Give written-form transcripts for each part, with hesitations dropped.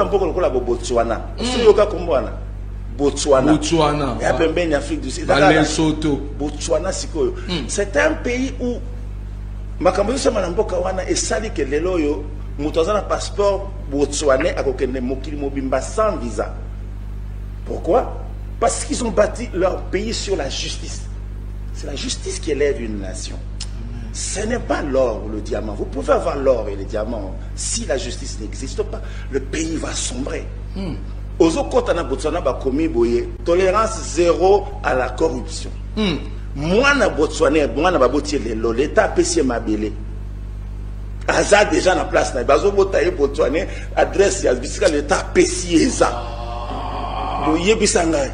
Botswana. Botswana. Et Afrique du Sud. Botswana, c'est un pays où makambo sama na mboka wana esali ke lelo yo mutu aza na passeport botswanais akokende mokili mobimba sans visa. Pourquoi? Parce qu'ils ont bâti leur pays sur la justice. C'est la justice qui élève une nation. Ce n'est pas l'or ou le diamant. Vous pouvez avoir l'or et le diamant. Si la justice n'existe pas, le pays va sombrer. Ozo kotana Botswana ba komi boye, tolérance zéro à la corruption. Moi na Botswana, moi na baboti lelo, l'état pesi mabele. Aza déjà na place na bazo botaye Botswana, adresse ya bisika l'état pesi eza. Boye bisanga.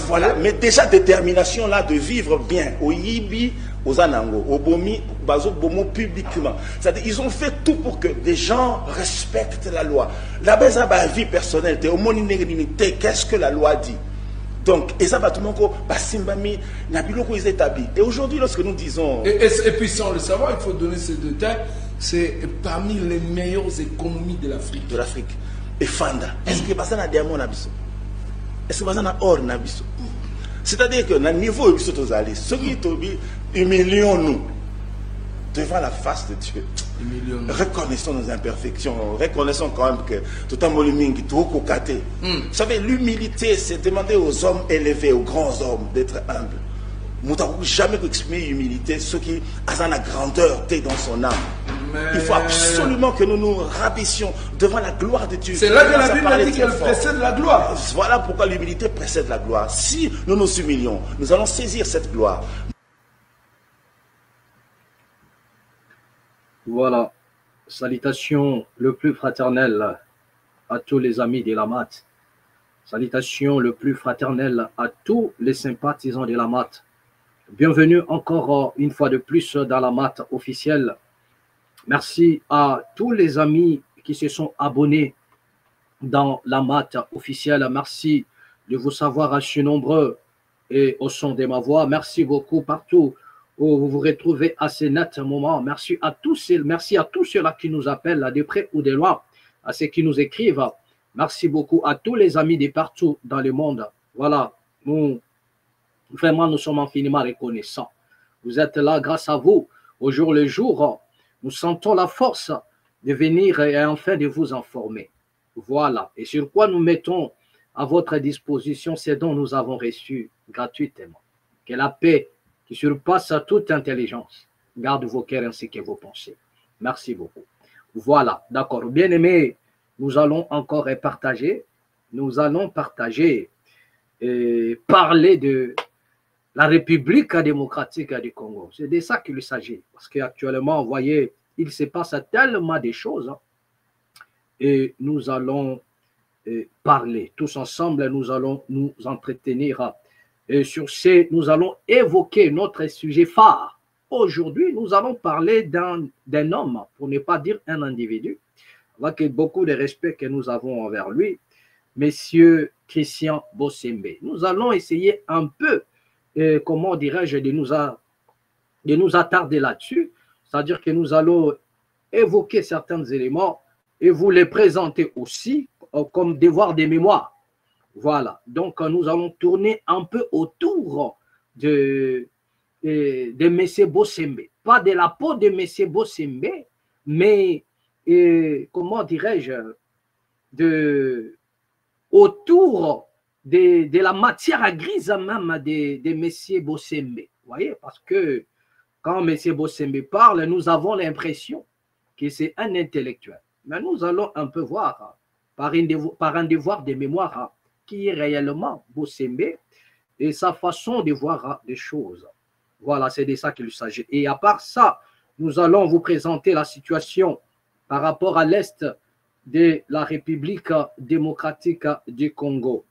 Voilà, mais déjà détermination là de vivre bien au Yibi, aux Anango, au Bomi, Bazo Bomo publiquement. C'est-à-dire ils ont fait tout pour que des gens respectent la loi. La base à la vie personnelle, qu'est-ce que la loi dit? Donc, et ça va tout le monde Basimbami, Nabiloko est établi. Et aujourd'hui, lorsque nous disons. Et puis sans le savoir, il faut donner ces détails. C'est parmi les meilleures économies de l'Afrique. De l'Afrique. Et Fanda. Est-ce que ça na diamant nabiso? Est-ce que ça na or nabiso? C'est-à-dire que na niveau biso tozali, ceux qui tobi humilions-nous devant la face de Dieu. Reconnaissons nos imperfections, reconnaissons quand même que tout en molimingi tout kokate. Vous savez, l'humilité, c'est demander aux hommes élevés, aux grands hommes d'être humbles. Nous n'avons jamais exprimé l'humilité, ce qui a la grandeur dans son âme. Il faut absolument que nous nous rabaissions devant la gloire de Dieu. C'est là que la Bible dit qu'elle précède la gloire. Voilà pourquoi l'humilité précède la gloire. Si nous nous humilions, nous allons saisir cette gloire. Voilà. Salutations le plus fraternel à tous les amis de la MAT. Salutations le plus fraternel à tous les sympathisants de la MAT. Bienvenue encore une fois de plus dans la MAT officielle. Merci à tous les amis qui se sont abonnés dans la MAT officielle. Merci de vous savoir assez nombreux et au son de ma voix. Merci beaucoup partout où vous vous retrouvez à ce net moment. Merci à tous ceux-là qui nous appellent de près ou de loin, à ceux qui nous écrivent. Merci beaucoup à tous les amis de partout dans le monde. Voilà, vraiment, nous sommes infiniment reconnaissants. Vous êtes là grâce à vous, au jour le jour. Nous sentons la force de venir et enfin de vous informer. Voilà. Et sur quoi nous mettons à votre disposition ce dont nous avons reçu gratuitement. Que la paix qui surpasse toute intelligence garde vos cœurs ainsi que vos pensées. Merci beaucoup. Voilà. D'accord. Bien aimés, nous allons encore partager. Nous allons partager et parler de la République démocratique du Congo. C'est de ça qu'il s'agit. Parce qu'actuellement, vous voyez, il se passe tellement de choses. Et nous allons parler. Tous ensemble, nous allons nous entretenir. Et sur ce, nous allons évoquer notre sujet phare. Aujourd'hui, nous allons parler d'un homme, pour ne pas dire un individu, avec beaucoup de respect que nous avons envers lui, Monsieur Christian Bossembe. Nous allons essayer un peu comment dirais-je, de nous attarder là-dessus, c'est-à-dire que nous allons évoquer certains éléments et vous les présenter aussi comme devoir de mémoire. Voilà, donc nous allons tourner un peu autour de M. Bossembe, pas de la peau de M. Bossembe, mais comment dirais-je, autour de la matière grise même de M. Bossembe. Vous voyez, parce que quand M. Bossembe parle, nous avons l'impression que c'est un intellectuel. Mais nous allons un peu voir par un devoir de mémoire qui est réellement Bossembe et sa façon de voir des choses. Voilà, c'est de ça qu'il s'agit. Et à part ça, nous allons vous présenter la situation par rapport à l'Est de la République démocratique du Congo.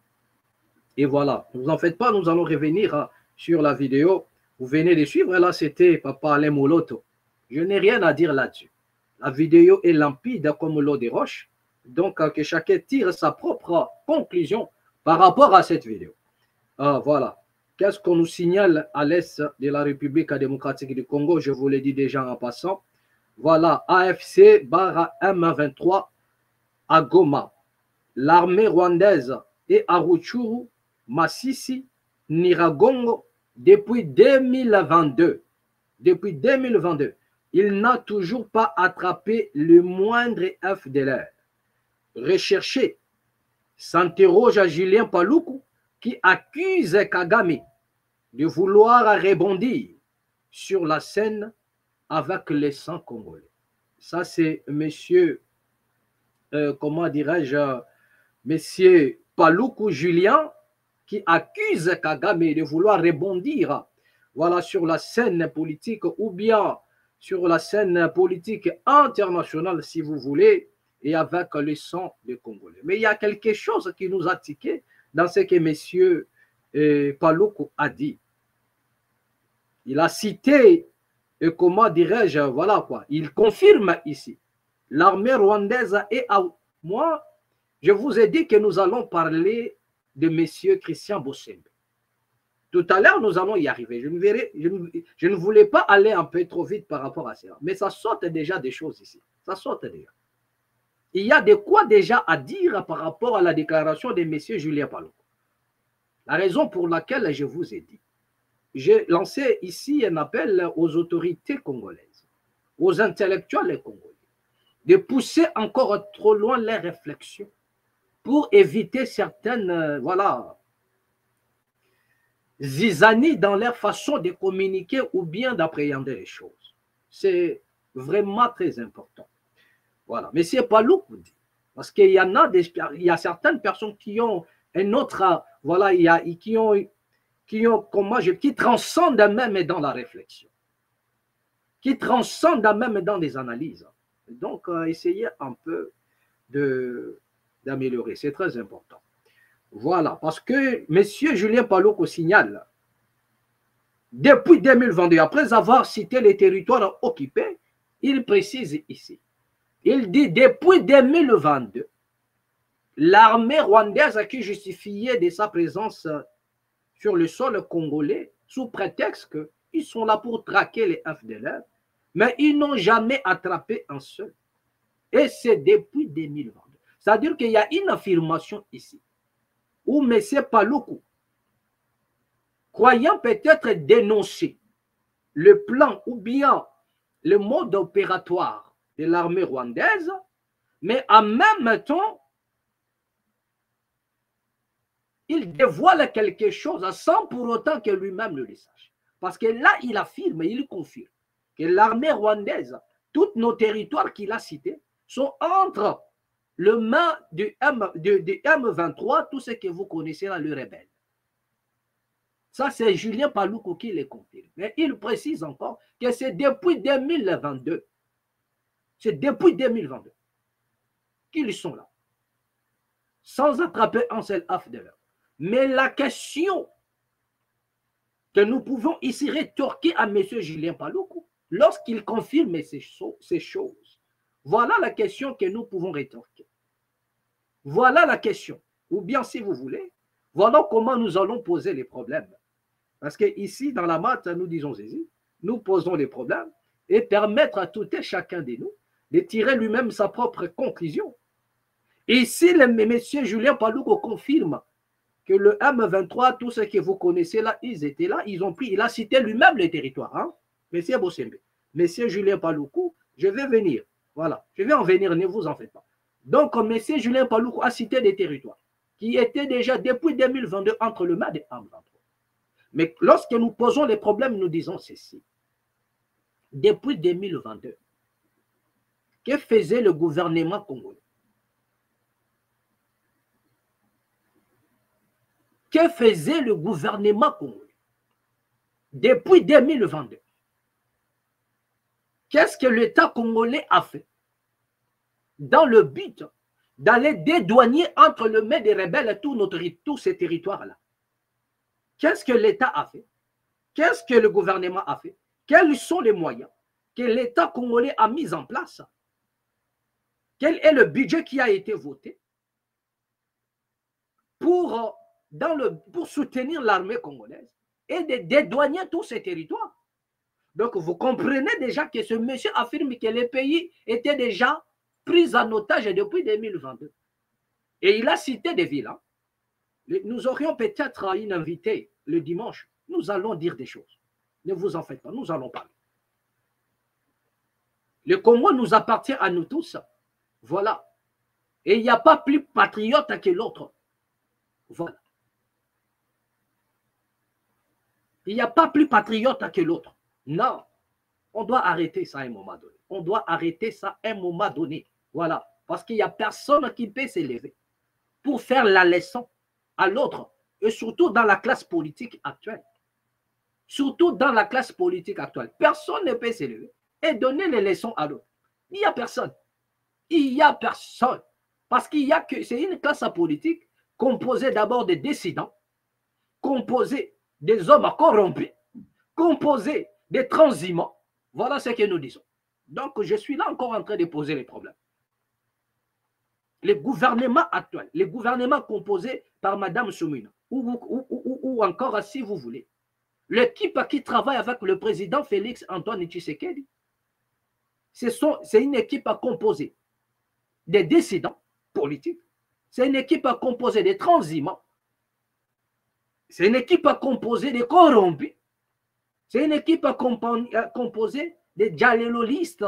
Et voilà, ne vous en faites pas, nous allons revenir sur la vidéo. Vous venez de suivre, là c'était Papa Alain Moloto. Je n'ai rien à dire là-dessus. La vidéo est limpide comme l'eau des roches. Donc que chacun tire sa propre conclusion par rapport à cette vidéo. Voilà. Qu'est-ce qu'on nous signale à l'Est de la République démocratique du Congo? Je vous l'ai dit déjà en passant. Voilà, AFC M23 à Goma. L'armée rwandaise est à Rutshuru, Masisi, Nyiragongo depuis 2022. Depuis 2022, il n'a toujours pas attrapé le moindre FDLR. Recherché, s'interroge à Julien Paluku qui accuse Kagame de vouloir rebondir sur la scène avec les 100 Congolais. Ça, c'est monsieur, comment dirais-je, monsieur Paluku Julien qui accuse Kagame de vouloir rebondir, voilà, sur la scène politique ou bien sur la scène politique internationale, si vous voulez, et avec le sang des Congolais. Mais il y a quelque chose qui nous a tiqué dans ce que monsieur Paluku a dit. Il a cité, comment dirais-je, voilà quoi, il confirme ici, l'armée rwandaise est à... Moi, je vous ai dit que nous allons parler de monsieur Christian Bossembe. Tout à l'heure, nous allons y arriver. Je ne voulais pas aller un peu trop vite par rapport à cela, mais ça saute déjà des choses ici. Ça saute déjà. Il y a de quoi déjà à dire par rapport à la déclaration de monsieur Julien Paluku. La raison pour laquelle je vous ai dit, j'ai lancé ici un appel aux autorités congolaises, aux intellectuels congolais, de pousser encore trop loin les réflexions pour éviter certaines, voilà, zizanies dans leur façon de communiquer ou bien d'appréhender les choses. C'est vraiment très important. Voilà. Mais c'est pas lourd, parce qu'il y en a il y a certaines personnes qui ont un autre, voilà, qui transcendent même dans la réflexion, qui transcendent même dans des analyses. Donc, essayez un peu d'améliorer, c'est très important. Voilà, parce que M. Julien Paluku signale, depuis 2022, après avoir cité les territoires occupés, il précise ici, il dit depuis 2022, l'armée rwandaise qui justifiait de sa présence sur le sol congolais sous prétexte qu'ils sont là pour traquer les FDLR, mais ils n'ont jamais attrapé un seul. Et c'est depuis 2022. C'est-à-dire qu'il y a une affirmation ici où M. Paluku, croyant peut-être dénoncer le plan ou bien le mode opératoire de l'armée rwandaise, mais en même temps, il dévoile quelque chose sans pour autant que lui-même ne le sache. Parce que là, il affirme, il confirme que l'armée rwandaise, tous nos territoires qu'il a cités, sont entre le main du M23, tout ce que vous connaissez là, le rebelle. Ça, c'est Julien Paluku qui le confirme. Mais il précise encore que c'est depuis 2022. C'est depuis 2022 qu'ils sont là. Sans attraper un seul FDLR. Mais la question que nous pouvons ici rétorquer à M. Julien Paluku, lorsqu'il confirme ces choses, voilà la question que nous pouvons rétorquer. Voilà la question. Ou bien, si vous voulez, voilà comment nous allons poser les problèmes. Parce que ici, dans la maths, nous disons ici, nous posons les problèmes et permettre à tout et chacun de nous de tirer lui-même sa propre conclusion. Ici, M. Julien Paluku confirme que le M23, tout ce que vous connaissez là, ils étaient là, ils ont pris, il a cité lui-même les territoires. Hein? M. Bossembe, M. Julien Paluku, je vais venir. Voilà, je vais en venir, ne vous en faites pas. Donc, M. Julien Paluku a cité des territoires qui étaient déjà depuis 2022 entre le MAD et M23. Mais lorsque nous posons les problèmes, nous disons ceci. Depuis 2022, que faisait le gouvernement congolais? Que faisait le gouvernement congolais depuis 2022? Qu'est-ce que l'État congolais a fait dans le but d'aller dédouaner entre le mains des rebelles et tous ces territoires-là? Qu'est-ce que l'État a fait? Qu'est-ce que le gouvernement a fait? Quels sont les moyens que l'État congolais a mis en place? Quel est le budget qui a été voté pour soutenir l'armée congolaise et de dédouaner tous ces territoires? Donc, vous comprenez déjà que ce monsieur affirme que le pays était déjà pris en otage depuis 2022. Et il a cité des villes. Hein. Nous aurions peut-être une invitée le dimanche. Nous allons dire des choses. Ne vous en faites pas, nous allons parler. Le Congo nous appartient à nous tous. Voilà. Et il n'y a pas plus patriote que l'autre. Voilà. Il n'y a pas plus patriote que l'autre. Non. On doit arrêter ça à un moment donné. On doit arrêter ça à un moment donné. Voilà. Parce qu'il n'y a personne qui peut s'élever pour faire la leçon à l'autre. Et surtout dans la classe politique actuelle. Surtout dans la classe politique actuelle. Personne ne peut s'élever et donner les leçons à l'autre. Il n'y a personne. Il n'y a personne. Parce qu'il y a que c'est une classe politique composée d'abord des dissidents, composée des hommes corrompus, composée des transhumants. Voilà ce que nous disons. Donc, je suis là encore en train de poser les problèmes. Les gouvernements actuels, les gouvernements composés par Mme Soumina, ou encore, si vous voulez, l'équipe qui travaille avec le président Félix Antoine Tshisekedi, c'est une équipe composée des dissidents politiques, c'est une équipe composée des transhumants, c'est une équipe composée des corrompus, c'est une équipe composée des djalelolistes.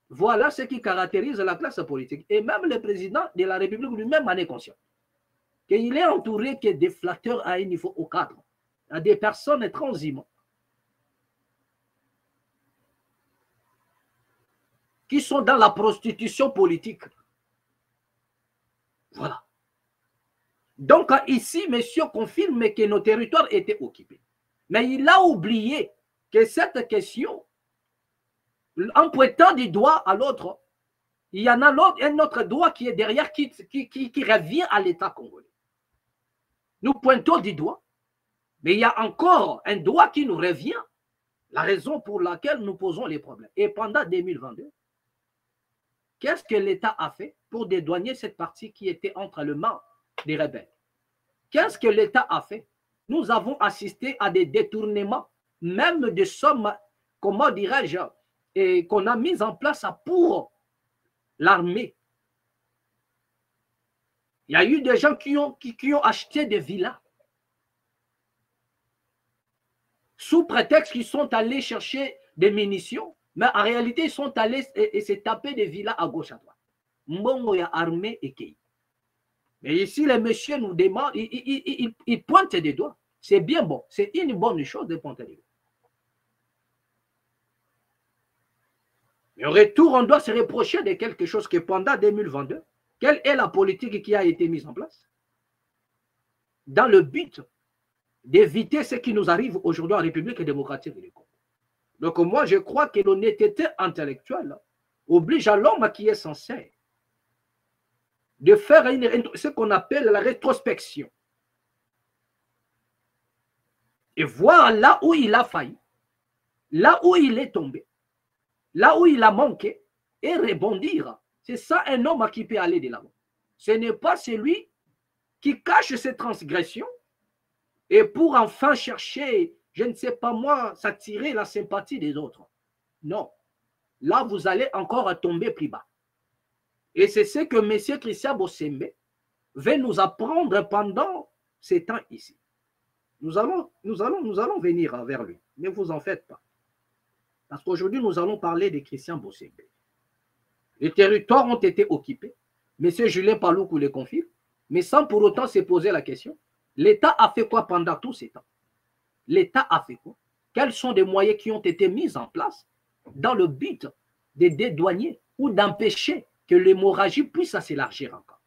Voilà ce qui caractérise la classe politique. Et même le président de la République lui-même en est conscient. Qu'il est entouré que des flatteurs à un niveau au cadre, à des personnes transhumaines, qui sont dans la prostitution politique. Voilà. Donc ici, monsieur confirme que nos territoires étaient occupés. Mais il a oublié que cette question, en pointant du doigt à l'autre, il y en a un autre doigt qui est derrière, qui revient à l'État congolais. Nous pointons du doigt, mais il y a encore un doigt qui nous revient, la raison pour laquelle nous posons les problèmes. Et pendant 2022, qu'est-ce que l'État a fait pour dédouaner cette partie qui était entre les mains des rebelles? Qu'est-ce que l'État a fait? Nous avons assisté à des détournements, même de sommes, comment dirais-je, et qu'on a mis en place pour l'armée. Il y a eu des gens qui ont acheté des villas sous prétexte qu'ils sont allés chercher des munitions, mais en réalité, ils sont allés et se taper des villas à gauche à droite. Mbongo ya armée et Kei. Mais ici, les messieurs nous demandent, ils pointent des doigts. C'est bien bon, c'est une bonne chose de pointer des doigts. Mais au retour, on doit se reprocher de quelque chose que pendant 2022, quelle est la politique qui a été mise en place dans le but d'éviter ce qui nous arrive aujourd'hui en République démocratique du Congo. Donc moi, je crois que l'honnêteté intellectuelle oblige à l'homme qui est sincère de faire ce qu'on appelle la rétrospection et voir là où il a failli, là où il est tombé, là où il a manqué et rebondir. C'est ça un homme qui peut aller de l'avant. Ce n'est pas celui qui cache ses transgressions et pour enfin chercher, je ne sais pas moi, s'attirer la sympathie des autres. Non. Là, vous allez encore tomber plus bas. Et c'est ce que M. Christian Bossembe va nous apprendre pendant ces temps ici. Nous allons venir vers lui. Ne vous en faites pas. Parce qu'aujourd'hui, nous allons parler de Christian Bossembe. Les territoires ont été occupés. M. Julien Paloukou le confirme. Mais sans pour autant se poser la question, l'État a fait quoi pendant tous ces temps? L'État a fait quoi? Quels sont les moyens qui ont été mis en place dans le but de dédouaner ou d'empêcher que l'hémorragie puisse s'élargir encore?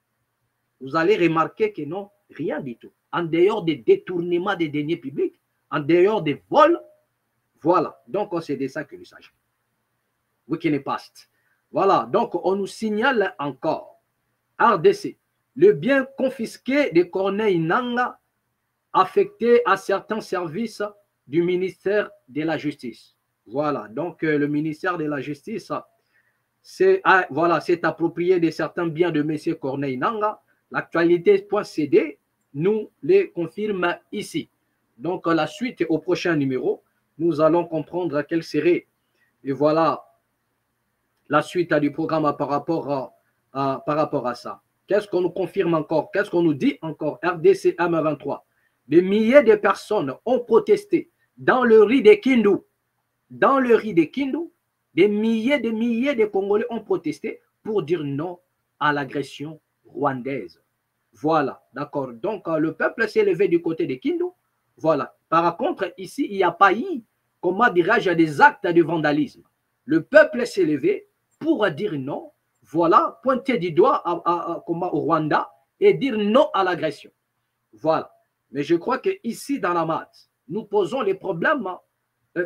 Vous allez remarquer que non, rien du tout. En dehors des détournements des deniers publics, en dehors des vols, voilà. Donc, c'est de ça qu'il s'agit. Week-end past. Voilà. Donc, on nous signale encore. RDC. Le bien confisqué de Corneille Nangaa affecté à certains services du ministère de la Justice. Voilà. Donc, le ministère de la Justice s'est approprié de certains biens de M. Corneille Nangaa. L'actualité.cd nous les confirme ici. Donc, la suite au prochain numéro. nous allons comprendre quelle serait, et voilà, la suite du programme par rapport à ça. Qu'est-ce qu'on nous confirme encore? Qu'est-ce qu'on nous dit encore? RDC M23. Des milliers de personnes ont protesté dans le riz de Kindu. Dans le riz de Kindu, des milliers de Congolais ont protesté pour dire non à l'agression rwandaise. Voilà, d'accord. Donc, le peuple s'est levé du côté de Kindu. Voilà. Par contre, ici, il n'y a pas eu, comment dirais-je, des actes de vandalisme. Le peuple s'est levé pour dire non. Voilà, pointer du doigt au Rwanda et dire non à l'agression. Voilà. Mais je crois qu'ici, dans la maths, nous posons les problèmes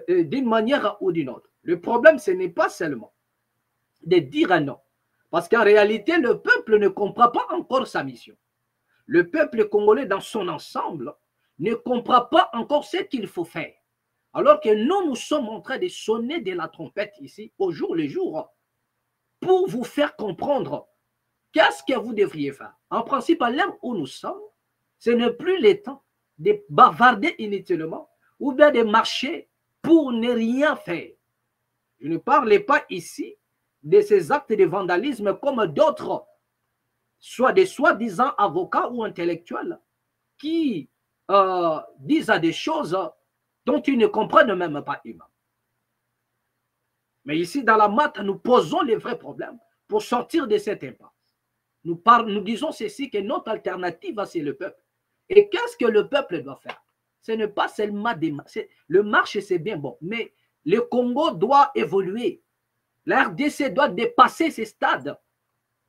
d'une manière ou d'une autre. Le problème, ce n'est pas seulement de dire non. Parce qu'en réalité, le peuple ne comprend pas encore sa mission. Le peuple congolais dans son ensemble ne comprend pas encore ce qu'il faut faire. Alors que nous sommes en train de sonner de la trompette ici, au jour le jour, pour vous faire comprendre qu'est-ce que vous devriez faire. En principe, à l'heure où nous sommes, ce n'est plus le temps de bavarder inutilement ou bien de marcher pour ne rien faire. Je ne parle pas ici de ces actes de vandalisme comme d'autres, soit des soi-disant avocats ou intellectuels, qui disent des choses dont ils ne comprennent même pas eux-mêmes. Mais ici, dans la maths, nous posons les vrais problèmes pour sortir de cette impasse. Nous disons ceci, que notre alternative, c'est le peuple. Et qu'est-ce que le peuple doit faire? Ce n'est pas seulement des marches. Le marche, c'est bien bon, mais le Congo doit évoluer. La RDC doit dépasser ces stades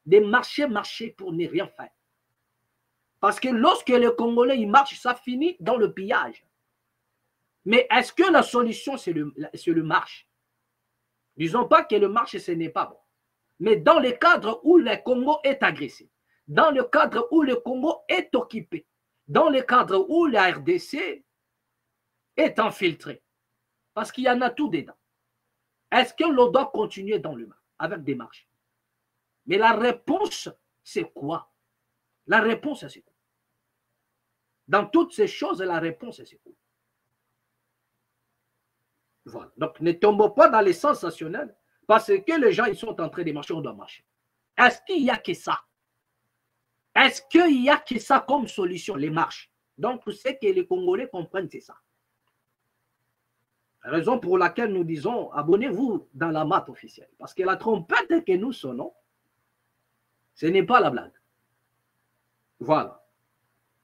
de marcher pour ne rien faire. Parce que lorsque les Congolais ils marchent, ça finit dans le pillage. Mais est-ce que la solution, c'est le marche? Disons pas que le marche, ce n'est pas bon. Mais dans le cadre où le Congo est agressé, dans le cadre où le Congo est occupé, dans le cadre où la RDC est infiltrée, parce qu'il y en a tout dedans, est-ce que l'on doit continuer dans le marche, avec des marches? Mais la réponse, c'est quoi? La réponse, c'est quoi? Dans toutes ces choses, la réponse, c'est quoi? Voilà. Donc, ne tombons pas dans les sensationnels parce que les gens ils sont en train de marcher, on doit marcher. Est-ce qu'il n'y a que ça? Est-ce qu'il n'y a que ça comme solution, les marches? Donc, c'est que les Congolais comprennent, c'est ça. La raison pour laquelle nous disons, abonnez-vous dans la maths officielle. Parce que la trompette que nous sonnons, ce n'est pas la blague. Voilà.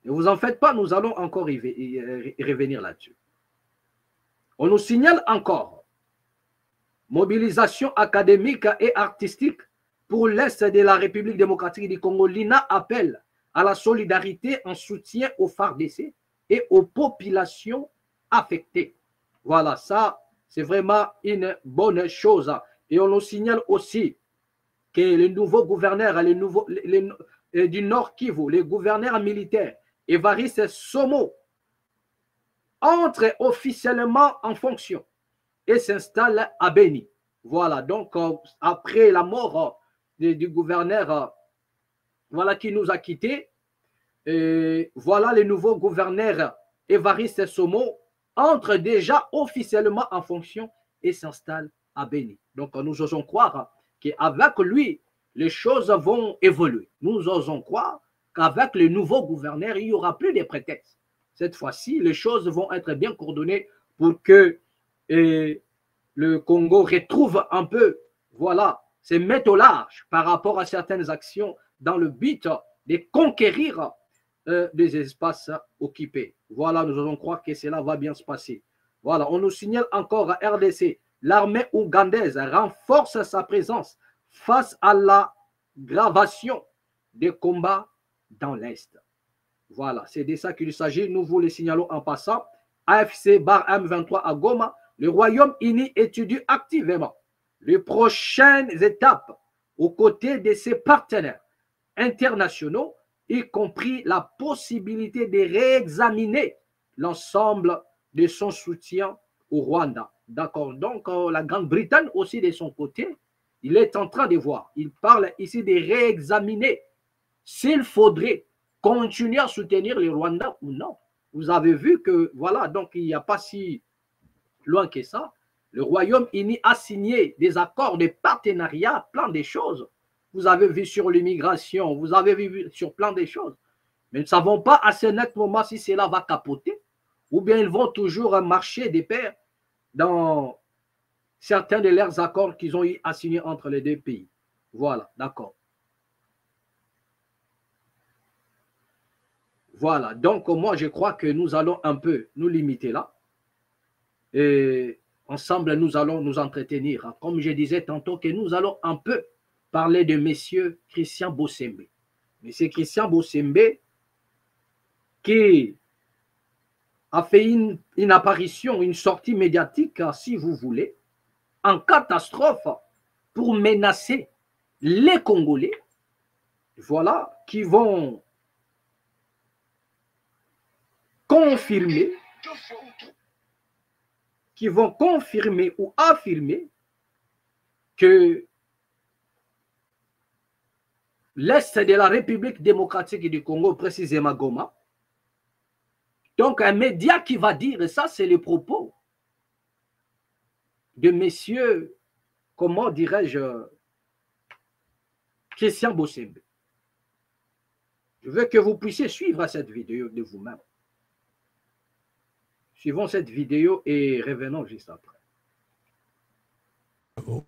Ne vous en faites pas, nous allons encore y revenir là-dessus. On nous signale encore mobilisation académique et artistique pour l'Est de la République démocratique du Congo. L'INA appelle à la solidarité en soutien aux FARDC et aux populations affectées. Voilà, ça, c'est vraiment une bonne chose. Et on nous signale aussi que le nouveau gouverneur du Nord Kivu, le gouverneur militaire, Évariste Somo, entre officiellement en fonction et s'installe à Beni. Voilà, donc après la mort du gouverneur voilà, qui nous a quittés, voilà le nouveau gouverneur Évariste Somo entre déjà officiellement en fonction et s'installe à Beni. Donc nous osons croire qu'avec lui, les choses vont évoluer. Nous osons croire qu'avec le nouveau gouverneur, il n'y aura plus de prétextes. Cette fois-ci, les choses vont être bien coordonnées pour que le Congo retrouve un peu, voilà, se mette au large par rapport à certaines actions dans le but de conquérir des espaces occupés. Voilà, nous allons croire que cela va bien se passer. Voilà, on nous signale encore à RDC, l'armée ougandaise renforce sa présence face à l'aggravation des combats dans l'Est. Voilà, c'est de ça qu'il s'agit. Nous vous le signalons en passant. AFC/M23 à Goma, le Royaume-Uni étudie activement les prochaines étapes aux côtés de ses partenaires internationaux, y compris la possibilité de réexaminer l'ensemble de son soutien au Rwanda. D'accord, donc la Grande-Bretagne aussi de son côté, il est en train de voir. Il parle ici de réexaminer s'il faudrait continuer à soutenir le Rwanda ou non. Vous avez vu que, voilà, donc il n'y a pas si loin que ça. Le Royaume-Uni a signé des accords de partenariat, plein de choses. Vous avez vu sur l'immigration, vous avez vu sur plein de choses. Mais nous ne savons pas à ce net moment si cela va capoter ou bien ils vont toujours marcher de pair dans certains de leurs accords qu'ils ont eu à signer entre les deux pays. Voilà, d'accord. Voilà, donc moi je crois que nous allons un peu nous limiter là. Et ensemble, nous allons nous entretenir. Comme je disais tantôt, que nous allons un peu parler de monsieur Christian Bossembe. Monsieur Christian Bossembe qui a fait une apparition, une sortie médiatique, si vous voulez, en catastrophe pour menacer les Congolais, voilà, qui vont confirmer ou affirmer que l'Est de la République démocratique du Congo, précisément Goma, donc un média qui va dire, et ça c'est le propos de monsieur, comment dirais-je, Christian Bossembe. Je veux que vous puissiez suivre cette vidéo de vous-même. Suivons cette vidéo et revenons juste après.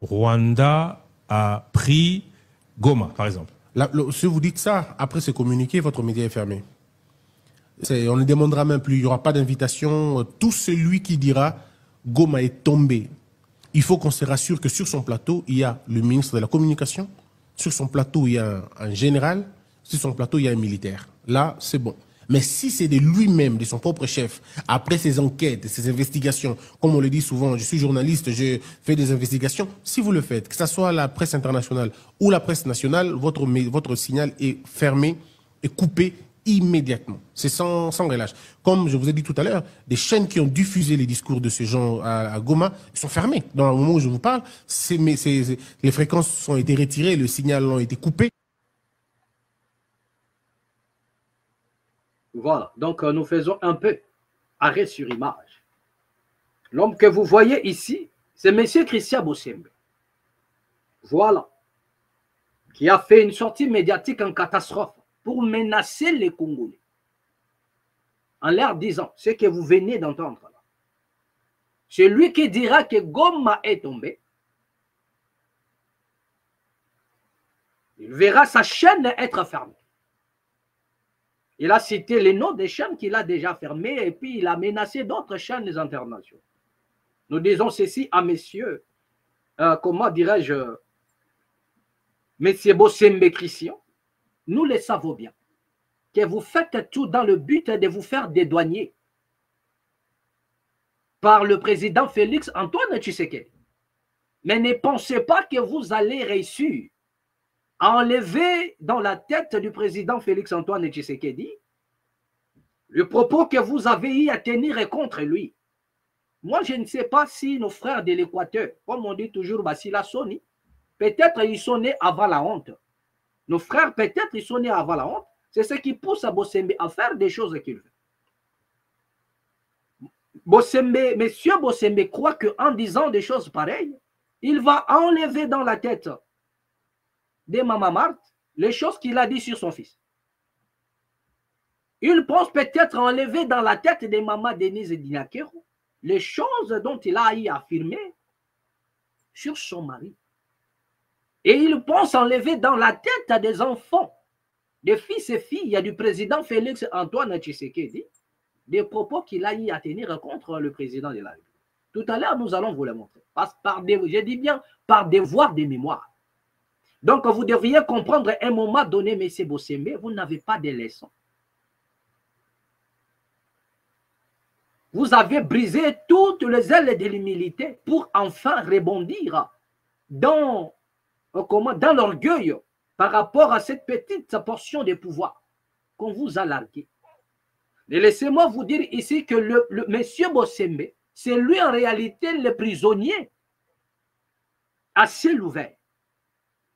Rwanda a pris Goma, par exemple. Si vous dites ça, après ce communiqué, votre média est fermé. On ne demandera même plus, il n'y aura pas d'invitation. Tout celui qui dira Goma est tombé, il faut qu'on se rassure que sur son plateau, il y a le ministre de la Communication, sur son plateau, il y a un général, sur son plateau, il y a un militaire. Là, c'est bon. Mais si c'est de lui-même, de son propre chef, après ses enquêtes, ses investigations, comme on le dit souvent, je suis journaliste, je fais des investigations, si vous le faites, que ce soit la presse internationale ou la presse nationale, votre signal est fermé et coupé immédiatement. C'est sans relâche. Comme je vous ai dit tout à l'heure, des chaînes qui ont diffusé les discours de ces gens à Goma sont fermées. Dans le moment où je vous parle, les fréquences ont été retirées, le signal a été coupé. Voilà, donc nous faisons un peu arrêt sur image. L'homme que vous voyez ici, c'est M. Christian Bossembe. Voilà, qui a fait une sortie médiatique en catastrophe pour menacer les Congolais. En leur disant ce que vous venez d'entendre là. C'est lui qui dira que Goma est tombé. Il verra sa chaîne être fermée. Il a cité les noms des chaînes qu'il a déjà fermées et puis il a menacé d'autres chaînes internationales. Nous disons ceci à messieurs, comment dirais-je, monsieur Bossembe Christian, nous le savons bien, que vous faites tout dans le but de vous faire dédouaner par le président Félix Antoine Tshisekedi. Mais ne pensez pas que vous allez réussir à enlever dans la tête du président Félix Antoine Tshisekedi le propos que vous avez eu à tenir contre lui. Moi, je ne sais pas si nos frères de l'Équateur, comme on dit toujours, Basila Soni, peut-être ils sont nés avant la honte. Nos frères, peut-être ils sont nés avant la honte. C'est ce qui pousse à Bossembe à faire des choses qu'il veut. Monsieur Bossembe croit qu'en disant des choses pareilles, il va enlever dans la tête de Maman Marthe les choses qu'il a dit sur son fils. Il pense peut-être enlever dans la tête de Maman Denise Dinakero les choses dont il a eu affirmé sur son mari. Et il pense enlever dans la tête des enfants, des fils et filles du président Félix Antoine Tshisekedi, des propos qu'il a eu à tenir contre le président de la République. Tout à l'heure, nous allons vous le montrer. Je dis bien par devoir de mémoire. Donc, vous devriez comprendre à un moment donné, M. Bossembe, vous n'avez pas de leçons. Vous avez brisé toutes les ailes de l'humilité pour enfin rebondir dans l'orgueil par rapport à cette petite portion de pouvoir qu'on vous a largué. Et laissez-moi vous dire ici que le monsieur Bossembe, c'est lui en réalité le prisonnier à ciel ouvert.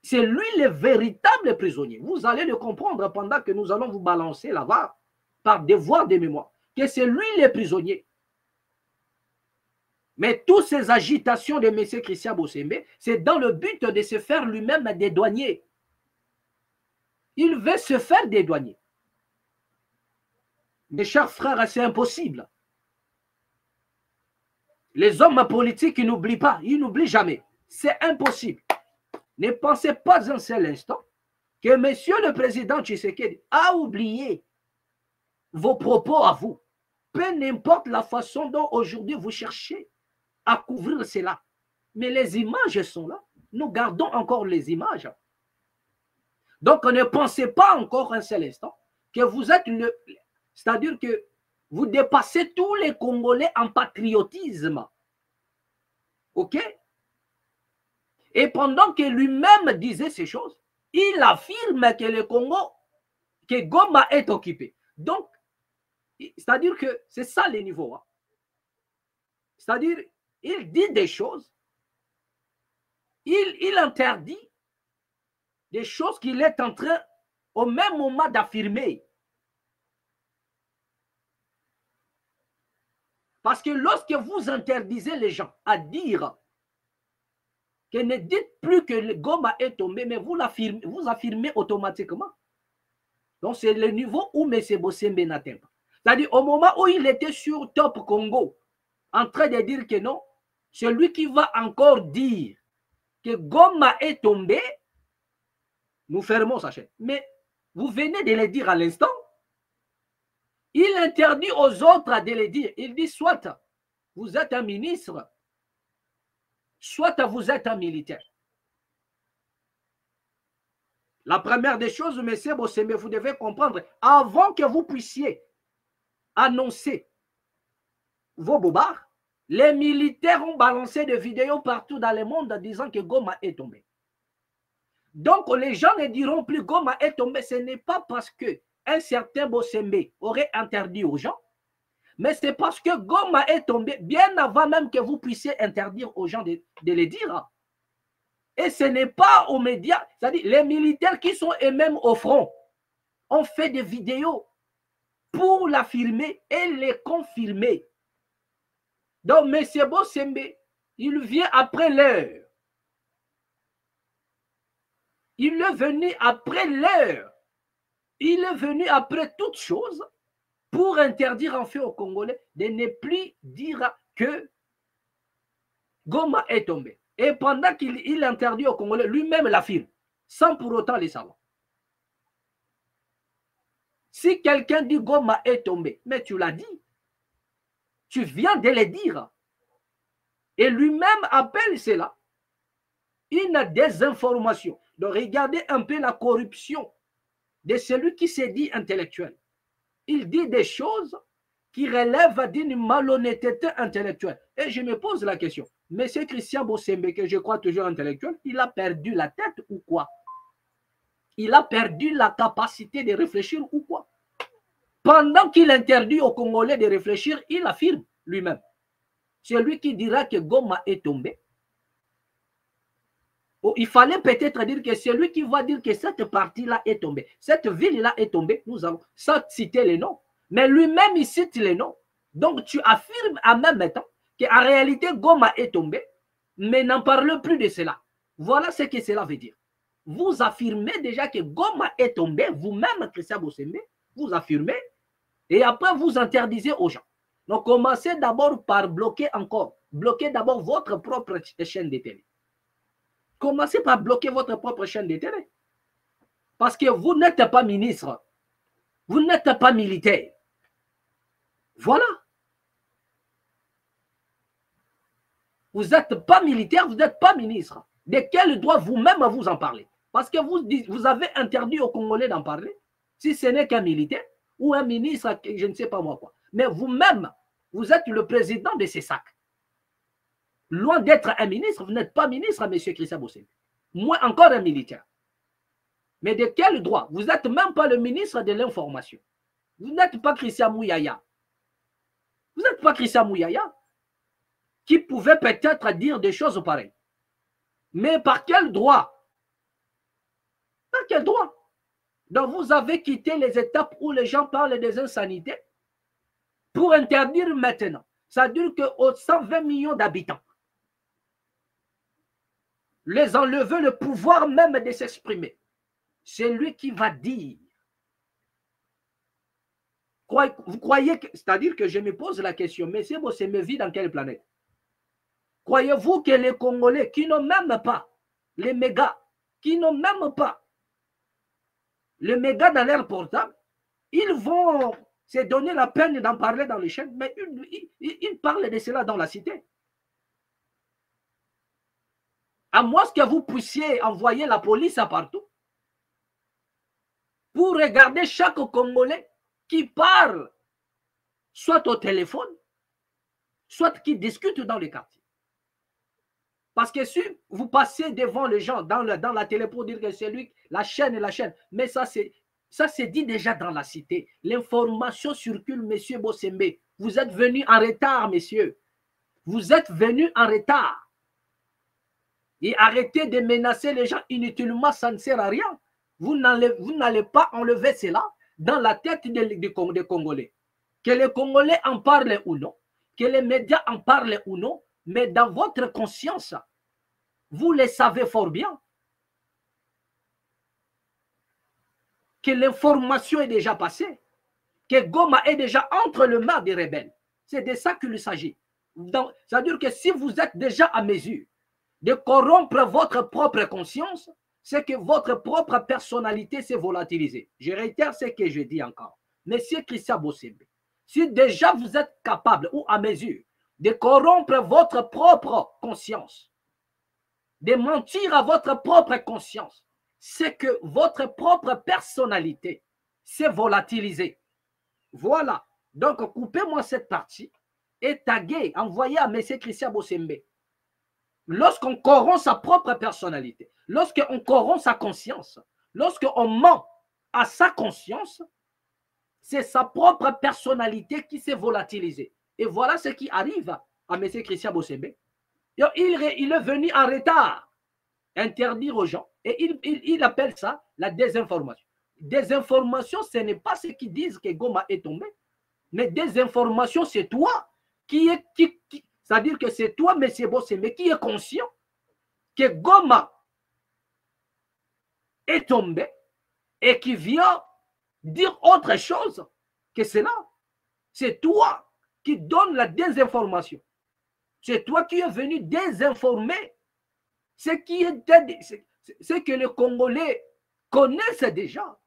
C'est lui le véritable prisonnier. Vous allez le comprendre pendant que nous allons vous balancer là-bas par devoir de mémoire, que c'est lui le prisonnier. Mais toutes ces agitations de M. Christian Bossembe, c'est dans le but de se faire lui-même dédouanier. Il veut se faire dédouanier. Mes chers frères, c'est impossible. Les hommes politiques, ils n'oublient pas, ils n'oublient jamais. C'est impossible. Ne pensez pas un seul instant que monsieur le président Tshisekedi a oublié vos propos à vous. Peu importe la façon dont aujourd'hui vous cherchez à couvrir cela. Mais les images sont là. Nous gardons encore les images. Donc, ne pensez pas encore un seul instant que vous êtes le... C'est-à-dire que vous dépassez tous les Congolais en patriotisme. OK? Et pendant que lui-même disait ces choses, il affirme que le Congo, que Goma est occupé. Donc, c'est-à-dire que c'est ça les niveaux. Hein. C'est-à-dire, il dit des choses, il interdit des choses qu'il est en train, au même moment, d'affirmer. Parce que lorsque vous interdisez les gens à dire que ne dites plus que le Goma est tombé, mais vous affirmez automatiquement. Donc, c'est le niveau où M. Bossembe n'atteint pas. C'est-à-dire, au moment où il était sur Top Congo, en train de dire que non, celui qui va encore dire que Goma est tombé, nous fermons sa chaîne. Mais vous venez de le dire à l'instant. Il interdit aux autres de le dire. Il dit soit vous êtes un ministre, soit vous êtes un militaire. La première des choses, M. Bossembe, vous devez comprendre, avant que vous puissiez annoncer vos bobards, les militaires ont balancé des vidéos partout dans le monde en disant que Goma est tombé. Donc, les gens ne diront plus Goma est tombé. Ce n'est pas parce que un certain Bossembe aurait interdit aux gens, mais c'est parce que Goma est tombé bien avant même que vous puissiez interdire aux gens de le dire. Et ce n'est pas aux médias, c'est-à-dire les militaires qui sont eux-mêmes au front ont fait des vidéos pour l'affirmer et les confirmer. Donc, M. Bossembe, il vient après l'heure. Il est venu après l'heure. Il est venu après toute chose pour interdire en fait aux Congolais de ne plus dire que Goma est tombé. Et pendant qu'il interdit aux Congolais, lui-même l'affirme, sans pour autant les savoir. Si quelqu'un dit Goma est tombé, mais tu l'as dit, tu viens de le dire. Et lui-même appelle cela une désinformation. Donc regardez un peu la corruption de celui qui s'est dit intellectuel. Il dit des choses qui relèvent d'une malhonnêteté intellectuelle. Et je me pose la question, M. Christian Bossembe, que je crois toujours intellectuel, il a perdu la tête ou quoi? Il a perdu la capacité de réfléchir ou quoi? Pendant qu'il interdit aux Congolais de réfléchir, il affirme lui-même. Celui qui dira que Goma est tombé, il fallait peut-être dire que celui qui va dire que cette partie-là est tombée, cette ville-là est tombée, nous allons sans citer les noms. Mais lui-même, il cite les noms. Donc, tu affirmes en même temps qu'en réalité, Goma est tombé, mais n'en parle plus de cela. Voilà ce que cela veut dire. Vous affirmez déjà que Goma est tombé, vous-même, Christian Bossembe, vous affirmez, et après, vous interdisez aux gens. Donc, commencez d'abord par bloquer encore. Bloquez d'abord votre propre chaîne de télé. Commencez par bloquer votre propre chaîne de télé. Parce que vous n'êtes pas ministre. Vous n'êtes pas militaire. Voilà. Vous n'êtes pas militaire, vous n'êtes pas ministre. De quel droit vous-même vous en parler? Parce que vous avez interdit aux Congolais d'en parler, si ce n'est qu'un militaire ou un ministre, je ne sais pas moi quoi. Mais vous-même, vous êtes le président de ces sacs. Loin d'être un ministre, vous n'êtes pas ministre, M. Christian Bossembe. Moins encore un militaire. Mais de quel droit? Vous n'êtes même pas le ministre de l'information. Vous n'êtes pas Christian Mouyaya. Vous n'êtes pas Christian Mouyaya qui pouvait peut-être dire des choses pareilles. Mais par quel droit? Par quel droit? Donc vous avez quitté les étapes où les gens parlent des insanités pour interdire maintenant. Ça veut dire qu'aux 120 millions d'habitants, les enlever le pouvoir même de s'exprimer. C'est lui qui va dire. Vous croyez que, c'est-à-dire que je me pose la question, mais c'est bon, c'est me vit dans quelle planète? Croyez-vous que les Congolais qui n'ont même pas les mégas, qui n'ont même pas le méga dans leur portable, ils vont se donner la peine d'en parler dans les chaînes, mais ils parlent de cela dans la cité. À moins que vous puissiez envoyer la police à partout pour regarder chaque Congolais qui parle, soit au téléphone, soit qui discute dans les quartiers. Parce que si vous passez devant les gens dans la télé pour dire que c'est lui, la chaîne, mais ça c'est dit déjà dans la cité. L'information circule, monsieur Bossembe. Vous êtes venu en retard, messieurs. Vous êtes venu en retard. Et arrêtez de menacer les gens inutilement, ça ne sert à rien. Vous n'allez pas enlever cela dans la tête des Congolais. Que les Congolais en parlent ou non, que les médias en parlent ou non, mais dans votre conscience, vous le savez fort bien, que l'information est déjà passée, que Goma est déjà entre les mains des rebelles. C'est de ça qu'il s'agit. C'est-à-dire que si vous êtes déjà à mesure de corrompre votre propre conscience, c'est que votre propre personnalité s'est volatilisée. Je réitère ce que je dis encore. Monsieur Christian Bossembe, si déjà vous êtes capable ou à mesure de corrompre votre propre conscience, de mentir à votre propre conscience, c'est que votre propre personnalité s'est volatilisée. Voilà. Donc, coupez-moi cette partie et taguez, envoyez à M. Christian Bossembe. Lorsqu'on corrompt sa propre personnalité, lorsqu'on corrompt sa conscience, lorsqu'on ment à sa conscience, c'est sa propre personnalité qui s'est volatilisée. Et voilà ce qui arrive à M. Christian Bossembe. Il est venu en retard, interdire aux gens, et il appelle ça la désinformation. Désinformation, ce n'est pas ceux qui disent que Goma est tombé, mais désinformation, c'est toi c'est-à-dire que c'est toi, M. Bossembe, qui est conscient que Goma est tombé et qui vient dire autre chose que cela. C'est toi qui donne la désinformation. C'est toi qui es venu désinformer ce que les Congolais connaissent déjà.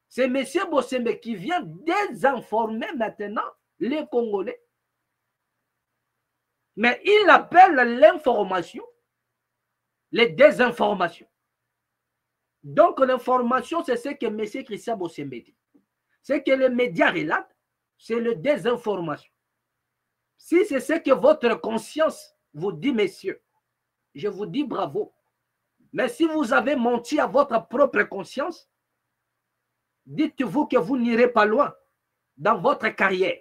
C'est M. Bossembe qui vient désinformer maintenant les Congolais. Mais il appelle l'information les désinformations. Donc l'information, c'est ce que M. Christian Bossembe dit. Ce que les médias relatent, c'est la désinformation. Si c'est ce que votre conscience vous dit, messieurs, je vous dis bravo. Mais si vous avez menti à votre propre conscience, dites-vous que vous n'irez pas loin dans votre carrière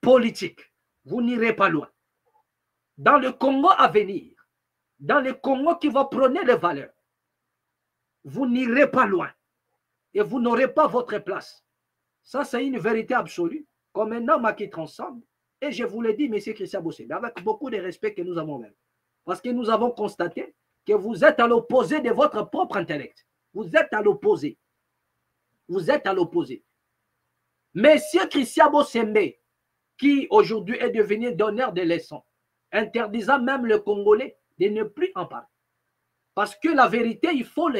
politique. Vous n'irez pas loin. Dans le Congo à venir, dans le Congo qui va prôner les valeurs, vous n'irez pas loin et vous n'aurez pas votre place. Ça, c'est une vérité absolue, comme un homme qui transcende. Et je vous l'ai dit, M. Christian Bossembe, avec beaucoup de respect que nous avons même. Parce que nous avons constaté que vous êtes à l'opposé de votre propre intellect. Vous êtes à l'opposé. Vous êtes à l'opposé. M. Christian Bossembe, qui aujourd'hui est devenu donneur de leçons, interdisant même le Congolais de ne plus en parler. Parce que la vérité, il faut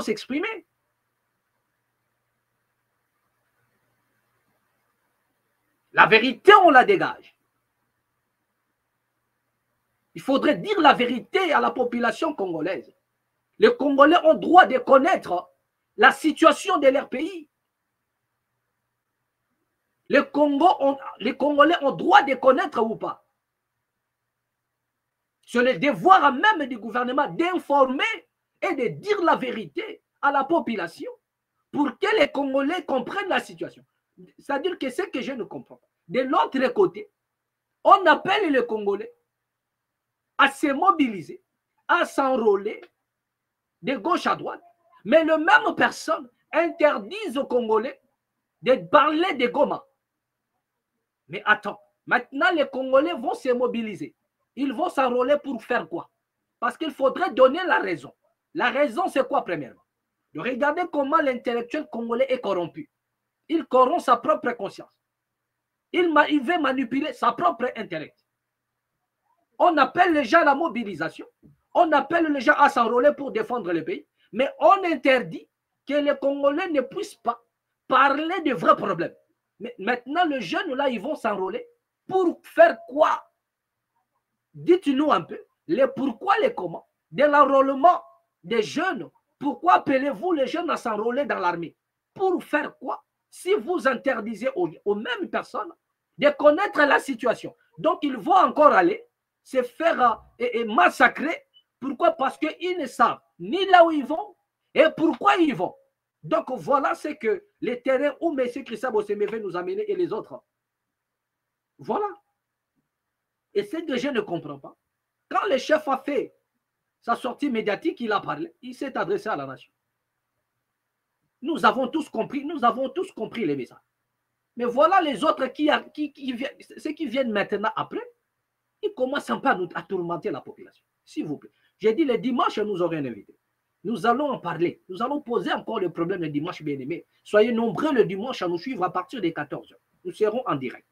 s'exprimer. La vérité, on la dégage. Il faudrait dire la vérité à la population congolaise. Les Congolais ont droit de connaître la situation de leur pays. Les Congolais ont droit de connaître ou pas. C'est le devoir même du gouvernement d'informer et de dire la vérité à la population pour que les Congolais comprennent la situation. C'est-à-dire que ce que je ne comprends pas. De l'autre côté, on appelle les Congolais à se mobiliser, à s'enrôler de gauche à droite, mais les mêmes personnes interdisent aux Congolais de parler de Goma. Mais attends, maintenant les Congolais vont se mobiliser. Ils vont s'enrôler pour faire quoi? Parce qu'il faudrait donner la raison. La raison, c'est quoi, premièrement? De regarder comment l'intellectuel congolais est corrompu. Il corrompt sa propre conscience. Il veut manipuler sa propre intellect. On appelle les gens à la mobilisation. On appelle les gens à s'enrôler pour défendre le pays. Mais on interdit que les Congolais ne puissent pas parler de vrais problèmes. Mais maintenant, les jeunes, là, ils vont s'enrôler. Pour faire quoi? Dites-nous un peu les pourquoi, les comment de l'enrôlement des jeunes. Pourquoi appelez-vous les jeunes à s'enrôler dans l'armée? Pour faire quoi? Si vous interdisez aux mêmes personnes de connaître la situation. Donc, ils vont encore aller se faire massacrer. Pourquoi? Parce qu'ils ne savent ni là où ils vont et pourquoi ils vont. Donc, voilà ce que les terrains où M. Christian Bosseme veut nous amener et les autres. Voilà. Et ce que je ne comprends pas, quand le chef a fait sa sortie médiatique, il a parlé, il s'est adressé à la nation. Nous avons tous compris les messages. Mais voilà les autres ceux qui viennent maintenant après, ils commencent un peu à tourmenter la population. S'il vous plaît. J'ai dit le dimanche, nous aurons un invité. Nous allons en parler. Nous allons poser encore le problème le dimanche, bien aimé. Soyez nombreux le dimanche à nous suivre à partir des 14h. Nous serons en direct.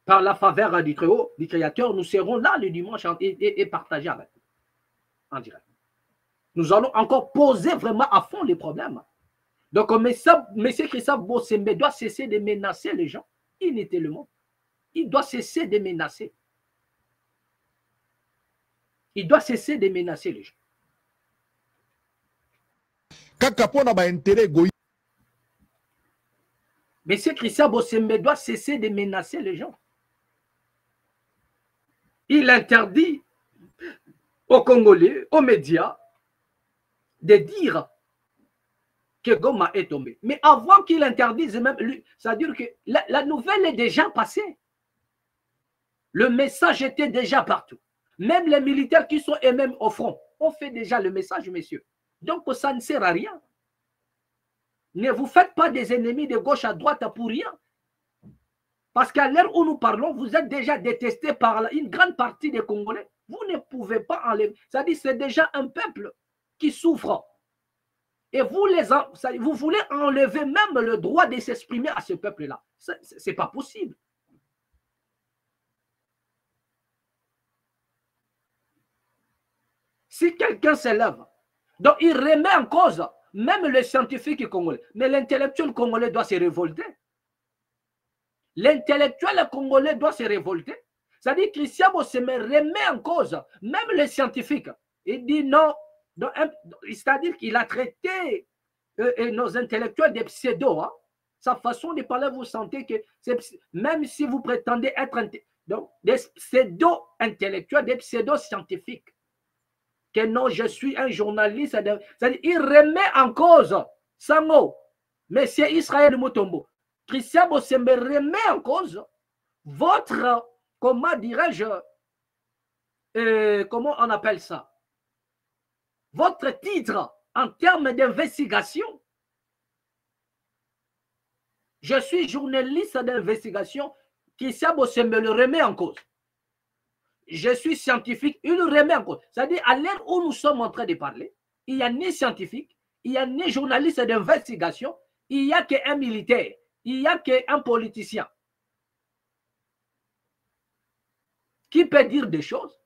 Par la faveur du Très-Haut, du Créateur, nous serons là le dimanche et partager avec vous en direct. Nous allons encore poser vraiment à fond les problèmes. Donc, M. Christophe Bosembe doit cesser de menacer les gens inutilement. Il doit cesser de menacer. Il doit cesser de menacer les gens. M. Christophe Bosembe doit cesser de menacer les gens. Il interdit aux Congolais, aux médias, de dire que Goma est tombé. Mais avant qu'il interdise même, c'est-à-dire que la nouvelle est déjà passée. Le message était déjà partout. Même les militaires qui sont eux-mêmes au front ont fait déjà le message, messieurs. Donc ça ne sert à rien. Ne vous faites pas des ennemis de gauche à droite pour rien. Parce qu'à l'heure où nous parlons, vous êtes déjà détestés par une grande partie des Congolais. Vous ne pouvez pas enlever. C'est-à-dire c'est déjà un peuple qui souffre. Et vous voulez enlever même le droit de s'exprimer à ce peuple-là. Ce n'est pas possible. Si quelqu'un s'élève, donc il remet en cause même le scientifique congolais. Mais l'intellectuel congolais doit se révolter. L'intellectuel congolais doit se révolter. C'est-à-dire que Christian Bosseme remet en cause même les scientifiques. Il dit non. C'est-à-dire qu'il a traité nos intellectuels des pseudo. Hein. Sa façon de parler, vous sentez que même si vous prétendez être donc, des pseudo-intellectuels, des pseudo-scientifiques, que non, je suis un journaliste. C'est-à-dire il remet en cause Sango, M. Israël Mutombo. Christian Bosembe remet en cause votre, comment dirais-je, comment on appelle ça? Votre titre en termes d'investigation. Je suis journaliste d'investigation. Christian Bosembe le remet en cause. Je suis scientifique, il le remet en cause. C'est-à-dire, à l'heure où nous sommes en train de parler, il n'y a ni scientifique, il n'y a ni journaliste d'investigation, il n'y a qu'un militaire, il n'y a qu'un politicien qui peut dire des choses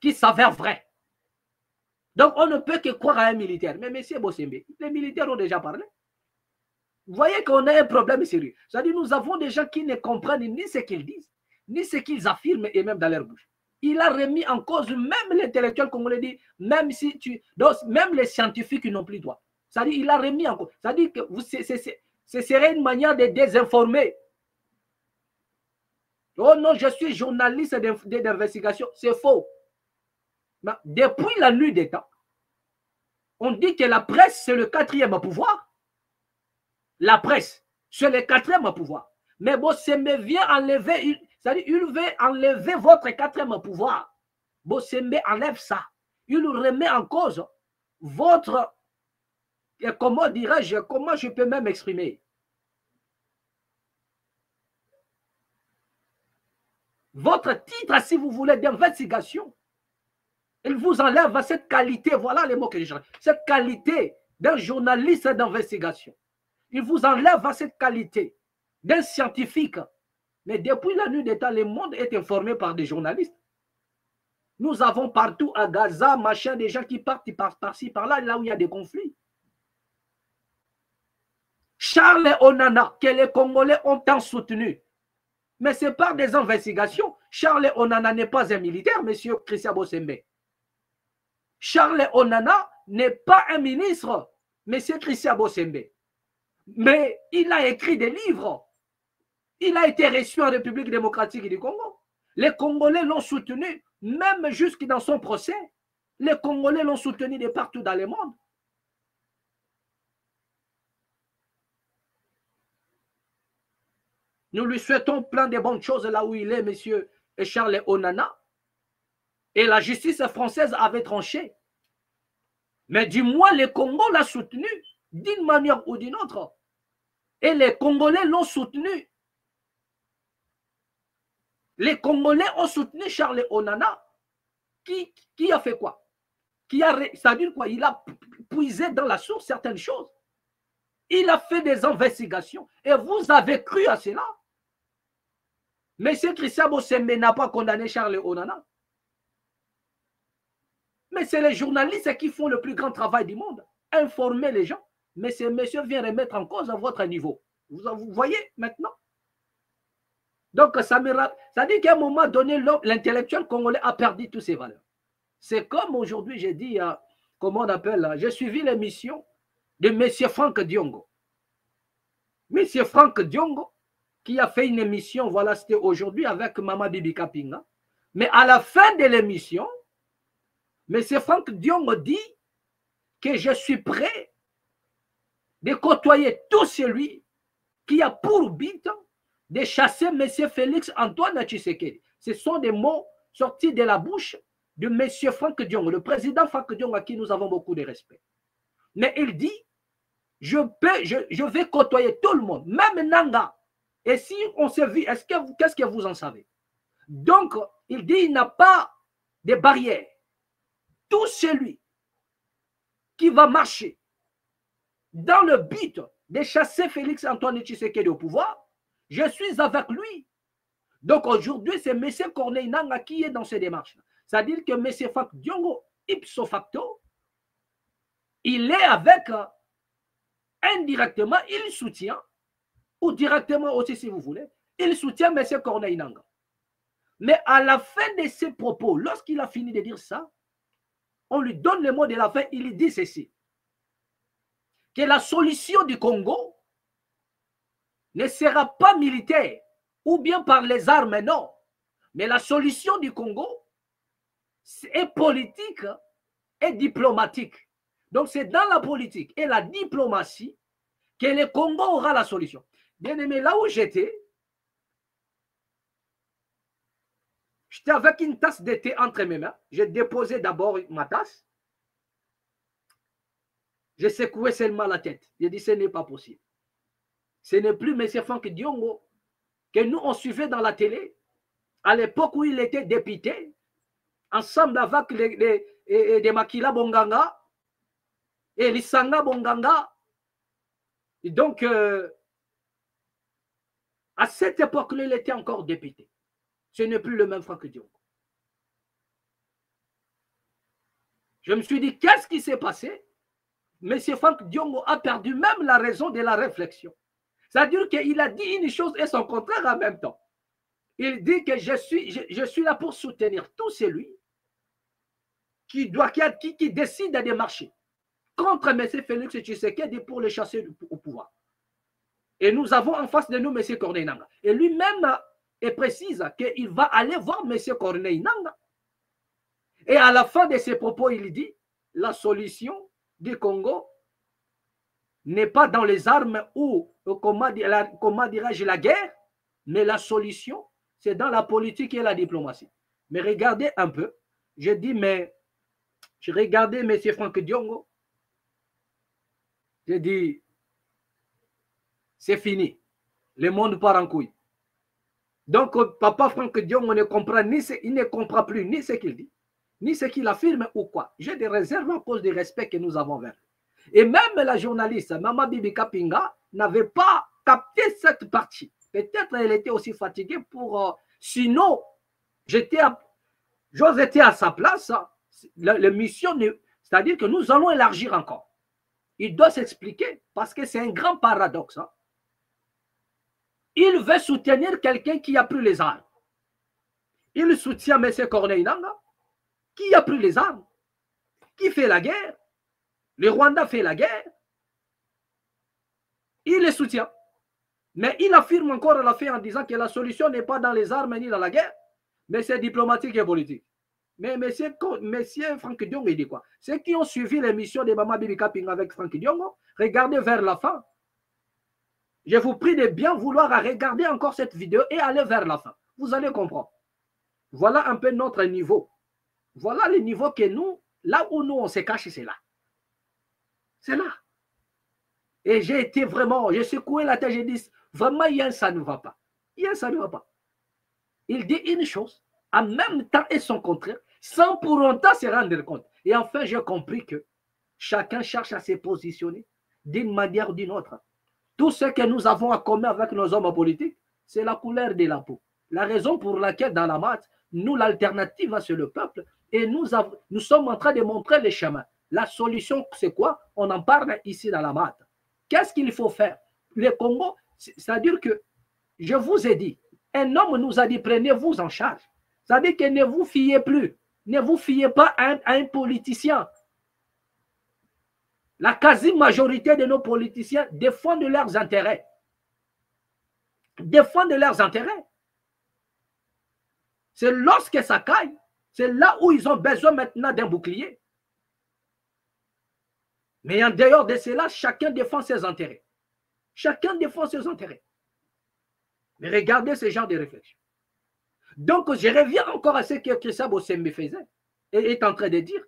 qui s'avèrent vraies. Donc, on ne peut que croire à un militaire. Mais M. Bosembe, les militaires ont déjà parlé. Vous voyez qu'on a un problème sérieux. C'est-à-dire, nous avons des gens qui ne comprennent ni ce qu'ils disent, ni ce qu'ils affirment, et même dans leur bouche. Il a remis en cause même l'intellectuel congolais, dit, même si donc, même les scientifiques n'ont plus droit. C'est-à-dire, il a remis en cause. C'est-à-dire que ce serait une manière de désinformer. Oh non, je suis journaliste d'investigation. C'est faux. Mais depuis la nuit des temps, on dit que la presse, c'est le 4e pouvoir. La presse, c'est le 4e pouvoir. Mais Bosembe vient enlever, c'est-à-dire il veut enlever votre 4e pouvoir. Bosembe enlève ça. Il remet en cause votre comment dirais-je, comment je peux même exprimer? Votre titre, si vous voulez, d'investigation, il vous enlève cette qualité, voilà les mots que je cherche, cette qualité d'un journaliste d'investigation. Il vous enlève cette qualité d'un scientifique. Mais depuis la nuit des temps, le monde est informé par des journalistes. Nous avons partout à Gaza, machin, des gens qui partent par-ci, par-là, là où il y a des conflits. Charles Onana, que les Congolais ont tant soutenu. Mais c'est par des investigations. Charles Onana n'est pas un militaire, monsieur Christian Bossembe. Charles Onana n'est pas un ministre, monsieur Christian Bossembe. Mais il a écrit des livres. Il a été reçu en République démocratique du Congo. Les Congolais l'ont soutenu, même jusque dans son procès. Les Congolais l'ont soutenu de partout dans le monde. Nous lui souhaitons plein de bonnes choses là où il est, monsieur Charles Onana. Et la justice française avait tranché. Mais du moins, les Congolais l'ont soutenu d'une manière ou d'une autre. Et les Congolais l'ont soutenu. Les Congolais ont soutenu Charles Onana. Qui a fait quoi? C'est-à-dire quoi? Il a puisé dans la source certaines choses. Il a fait des investigations. Et vous avez cru à cela. Monsieur Christian Bossembe n'a pas condamné Charles Onana. Mais c'est les journalistes qui font le plus grand travail du monde. Informer les gens. Mais ce monsieur vient remettre en cause à votre niveau. Vous voyez maintenant? Donc, ça dit qu'à un moment donné, l'intellectuel congolais a perdu toutes ses valeurs. C'est comme aujourd'hui, j'ai dit, comment on appelle, j'ai suivi l'émission de M. Franck Diongo. M. Franck Diongo, qui a fait une émission, voilà, c'était aujourd'hui avec Mama Bibi Kapinga. Mais à la fin de l'émission, M. Franck Diongo dit que je suis prêt de côtoyer tout celui qui a pour but de chasser M. Félix Antoine Tshisekedi. Ce sont des mots sortis de la bouche de M. Franck Diongo, le président Franck Diongo, à qui nous avons beaucoup de respect. Mais il dit, je vais côtoyer tout le monde, même Nanga. Et si on se vit, qu'est-ce que vous en savez? Donc, il dit, il n'a pas de barrière. Tout celui qui va marcher dans le but de chasser Félix Antoine Tshisekedi au pouvoir, je suis avec lui. Donc aujourd'hui, c'est M. Corneille Nangaa qui est dans ces démarches. C'est-à-dire que M. Franck Diongo, ipso facto, il est avec, indirectement, il soutient, ou directement aussi si vous voulez, il soutient M. Corneille Nangaa. Mais à la fin de ses propos, lorsqu'il a fini de dire ça, on lui donne le mot de la fin, il dit ceci, que la solution du Congo ne sera pas militaire ou bien par les armes, non. Mais la solution du Congo est politique et diplomatique. Donc c'est dans la politique et la diplomatie que le Congo aura la solution. Bien aimé, là où j'étais avec une tasse de thé entre mes mains. J'ai déposé d'abord ma tasse. J'ai secoué seulement la tête. J'ai dit, ce n'est pas possible. Ce n'est plus M. Franck Diongo que nous, on suivait dans la télé, à l'époque où il était député, ensemble avec les Makila Bonganga et Lissanga Bonganga. Et donc, à cette époque-là, il était encore député. Ce n'est plus le même Franck Diongo. Je me suis dit, qu'est-ce qui s'est passé? M. Franck Diongo a perdu même la raison de la réflexion. C'est-à-dire qu'il a dit une chose et son contraire en même temps. Il dit que je suis là pour soutenir tout celui qui décide de marcher contre M. Félix Tshisekedi pour le chasser au pouvoir. Et nous avons en face de nous M. Corneille Nangaa. Et lui-même précise qu'il va aller voir M. Corneille Nangaa. Et à la fin de ses propos, il dit, la solution du Congo n'est pas dans les armes ou, comment dirais-je, la guerre, mais la solution, c'est dans la politique et la diplomatie. Mais regardez un peu, je dis, mais je regardais M. Franck Diongo, J'ai dit, c'est fini. Le monde part en couille. Donc, papa Franck Dion, on ne comprend ni il ne comprend plus ni ce qu'il dit, ni ce qu'il affirme ou quoi. J'ai des réserves à cause du respect que nous avons vers lui. Et même la journaliste, Mama Bibi Kapinga, n'avait pas capté cette partie. Peut-être elle était aussi fatiguée pour... sinon, j'ose été à sa place. La mission, c'est-à-dire que nous allons élargir encore. Il doit s'expliquer parce que c'est un grand paradoxe. Hein. Il veut soutenir quelqu'un qui a pris les armes. Il soutient M. Corneille Nangaa, qui a pris les armes, qui fait la guerre. Le Rwanda fait la guerre. Il les soutient. Mais il affirme encore à la fin en disant que la solution n'est pas dans les armes ni dans la guerre, mais c'est diplomatique et politique. Mais monsieur Franck Diongo, il dit quoi? Ceux qui ont suivi l'émission de Mama Bibi Kapinga avec Franck Diongo, regardez vers la fin. Je vous prie de bien vouloir regarder encore cette vidéo et aller vers la fin. Vous allez comprendre. Voilà un peu notre niveau. Voilà le niveau que nous, là où nous on se cache, c'est là. C'est là. Et j'ai été vraiment, j'ai secoué la tête, j'ai dit, vraiment, ça ne va pas. Ça ne va pas. Il dit une chose, en même temps et son contraire, sans pour autant se rendre compte. Et enfin, j'ai compris que chacun cherche à se positionner d'une manière ou d'une autre. Tout ce que nous avons à commun avec nos hommes politiques, c'est la couleur de la peau. La raison pour laquelle, dans la maths, nous, l'alternative, c'est le peuple. Et nous sommes en train de montrer les chemins. La solution, c'est quoi? On en parle ici dans la maths. Qu'est-ce qu'il faut faire? Le Congo, c'est-à-dire que, je vous ai dit, un homme nous a dit, prenez-vous en charge. C'est-à-dire que ne vous fiez plus. Ne vous fiez pas à un politicien. La quasi-majorité de nos politiciens défendent leurs intérêts. Défendent leurs intérêts. C'est lorsque ça caille, c'est là où ils ont besoin maintenant d'un bouclier. Mais en dehors de cela, chacun défend ses intérêts. Chacun défend ses intérêts. Mais regardez ce genre de réflexion. Donc, je reviens encore à ce que Christian Bossembe faisait et est en train de dire.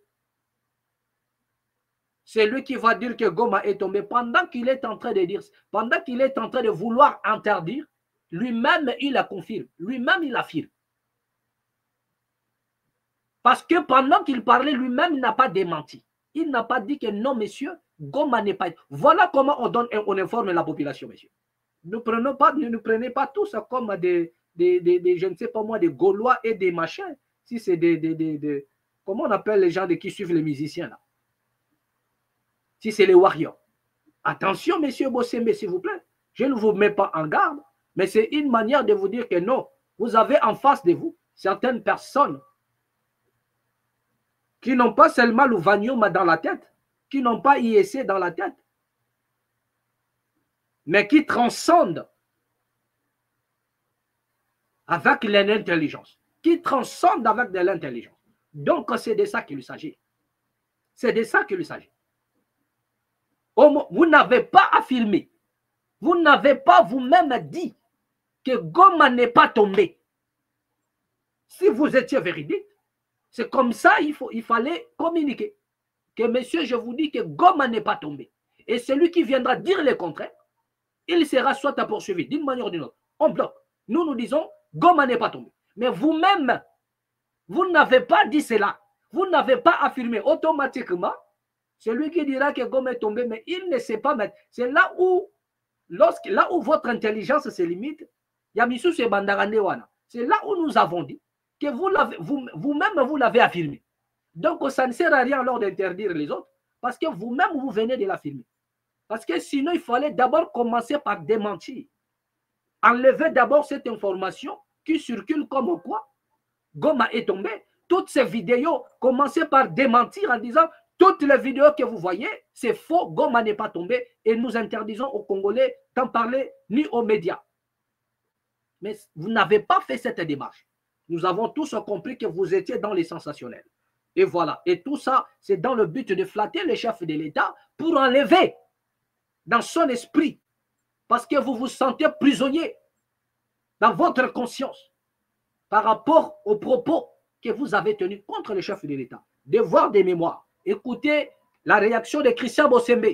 C'est lui qui va dire que Goma est tombé pendant qu'il est en train de dire, pendant qu'il est en train de vouloir interdire, lui-même il la confirme, lui-même il affirme. Parce que pendant qu'il parlait, lui-même il n'a pas démenti. Il n'a pas dit que non, monsieur, Goma n'est pas... Voilà comment on informe la population, monsieur. Ne prenez pas tout ça comme des je ne sais pas moi, des Gaulois et des machins. Si c'est comment on appelle les gens qui suivent les musiciens là? Si c'est les warriors. Attention, monsieur Bossembe, s'il vous plaît. Je ne vous mets pas en garde, mais c'est une manière de vous dire que non, vous avez en face de vous certaines personnes qui n'ont pas seulement le Vanioma dans la tête, qui n'ont pas IEC dans la tête, mais qui transcendent avec l'intelligence, qui transcendent avec de l'intelligence. Donc, c'est de ça qu'il s'agit. C'est de ça qu'il s'agit. Vous n'avez pas affirmé, vous n'avez pas vous-même dit que Goma n'est pas tombé. Si vous étiez véridique, c'est comme ça il fallait communiquer. Que monsieur, je vous dis que Goma n'est pas tombé. Et celui qui viendra dire le contraire, il sera soit poursuivi d'une manière ou d'une autre. On bloque. Nous disons, Goma n'est pas tombé. Mais vous-même, vous n'avez pas dit cela. Vous n'avez pas affirmé automatiquement. Celui qui dira que Goma est tombé, mais il ne sait pas mettre. C'est là où votre intelligence se limite. C'est là où nous avons dit que vous-même, vous l'avez affirmé. Donc, ça ne sert à rien alors d'interdire les autres, parce que vous-même, vous venez de l'affirmer. Parce que sinon, il fallait d'abord commencer par démentir. Enlever d'abord cette information qui circule comme quoi Goma est tombé. Toutes ces vidéos, commencez par démentir en disant toutes les vidéos que vous voyez, c'est faux, Goma n'est pas tombé et nous interdisons aux Congolais d'en parler ni aux médias. Mais vous n'avez pas fait cette démarche. Nous avons tous compris que vous étiez dans les sensationnels. Et voilà. Et tout ça, c'est dans le but de flatter le chef de l'État pour enlever dans son esprit, parce que vous vous sentez prisonnier dans votre conscience par rapport aux propos que vous avez tenus contre le chef de l'État. Devoir des mémoires. Écoutez la réaction de Christian Bossembe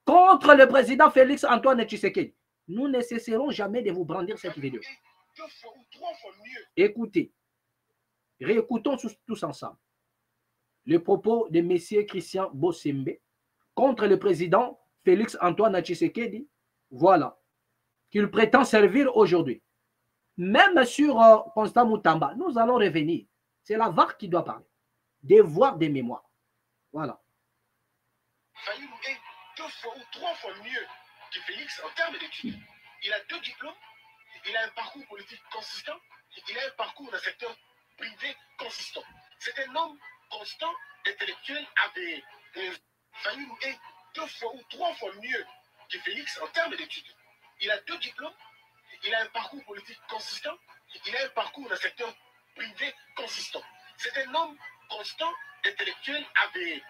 contre le président Félix Antoine Tshisekedi. Nous ne cesserons jamais de vous brandir cette vidéo. Écoutez, réécoutons tous ensemble le propos de M. Christian Bossembe contre le président Félix Antoine Tshisekedi. Voilà, qu'il prétend servir aujourd'hui. Même sur Constant Moutamba, nous allons revenir. C'est la VAR qui doit parler. Devoir de mémoire. Voilà. Fayulu est 2 fois ou 3 fois mieux que Félix en termes d'études. Il a 2 diplômes, il a un parcours politique consistant, il a un parcours dans le secteur privé consistant. C'est un homme constant, intellectuel, avéré. Fayulu est 2 fois ou 3 fois mieux que Félix en termes d'études. Il a 2 diplômes, il a un parcours politique consistant, il a un parcours dans le secteur privé consistant. C'est un homme constant, intellectuel, avéré.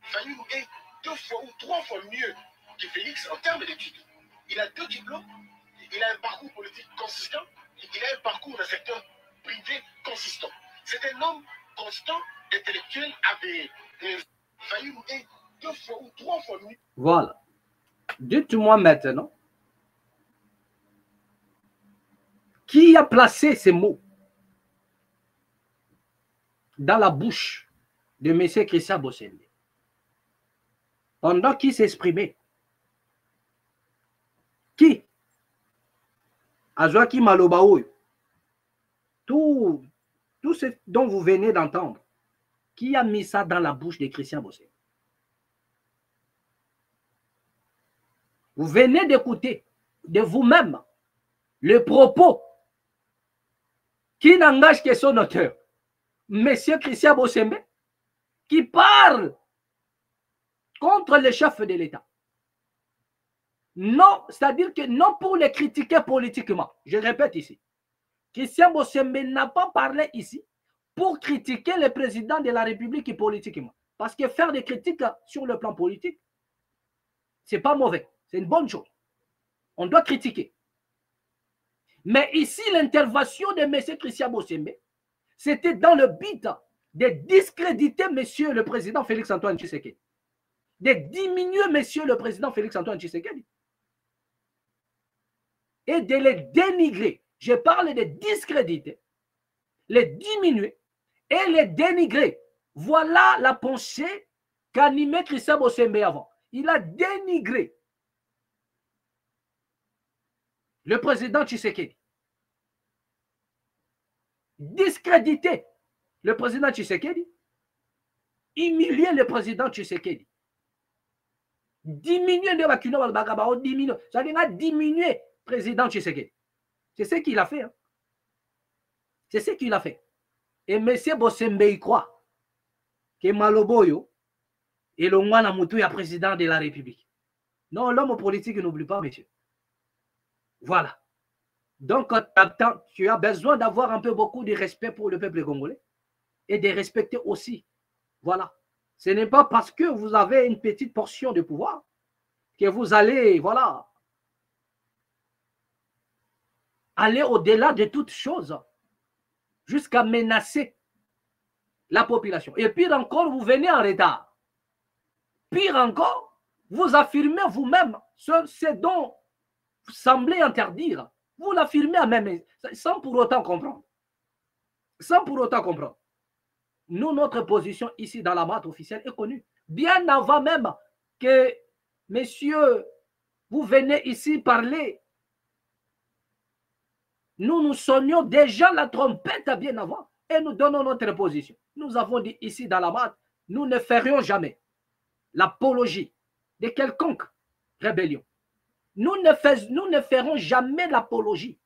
Fayulu est 2 fois ou 3 fois mieux que Félix en termes d'études. Il a 2 diplômes, il a un parcours politique consistant, il a un parcours dans le secteur privé consistant. C'est un homme constant, intellectuel, avéré. Fayulu est 2 fois ou 3 fois mieux. Voilà. Dites-moi maintenant, qui a placé ces mots dans la bouche de M. Christian Bossembe pendant qu'il s'exprimait? Qui? Azwaki Malobaoui. Tout ce dont vous venez d'entendre, qui a mis ça dans la bouche de Christian Bossembe? Vous venez d'écouter de vous-même le propos qui n'engage que son auteur, M. Christian Bossembe, qui parle contre le chef de l'État. Non, c'est-à-dire que non pour les critiquer politiquement. Je répète ici. Christian Bossembe n'a pas parlé ici pour critiquer le président de la République politiquement. Parce que faire des critiques sur le plan politique, ce n'est pas mauvais. C'est une bonne chose. On doit critiquer. Mais ici, l'intervention de M. Christian Bossembe, c'était dans le but de discréditer M. le président Félix Antoine Tshisekedi. De diminuer M. le président Félix Antoine Tshisekedi. Et de les dénigrer. Je parle de discréditer, les diminuer et les dénigrer. Voilà la pensée qu'animait Christian Bossembe avant. Il a dénigré le président Tshisekedi. Discréditer le président Tshisekedi. Humilier le président Tshisekedi. Diminuer le Bakino Al-Bagabao, diminuer. Ça veut dire diminuer le président Tshisekedi. C'est ce qu'il a fait. Hein. C'est ce qu'il a fait. Et M. Bossembe y croit que Maloboyo est le Mwana Moutou président de la République. Non, l'homme politique n'oublie pas, monsieur. Voilà. Donc, tu as besoin d'avoir un peu beaucoup de respect pour le peuple congolais et de respecter aussi. Voilà. Ce n'est pas parce que vous avez une petite portion de pouvoir que vous allez, voilà, aller au-delà de toutes choses jusqu'à menacer la population. Et pire encore, vous venez en retard. Pire encore, vous affirmez vous-même ce dont vous semblez interdire. Vous l'affirmez à même, sans pour autant comprendre. Sans pour autant comprendre. Nous, notre position ici dans la MAT officielle est connue. Bien avant même que, messieurs, vous venez ici parler, nous sonnions déjà la trompette bien avant et nous donnons notre position. Nous avons dit ici dans la MAT, nous ne ferions jamais l'apologie de quelconque rébellion. Nous ne ferons jamais l'apologie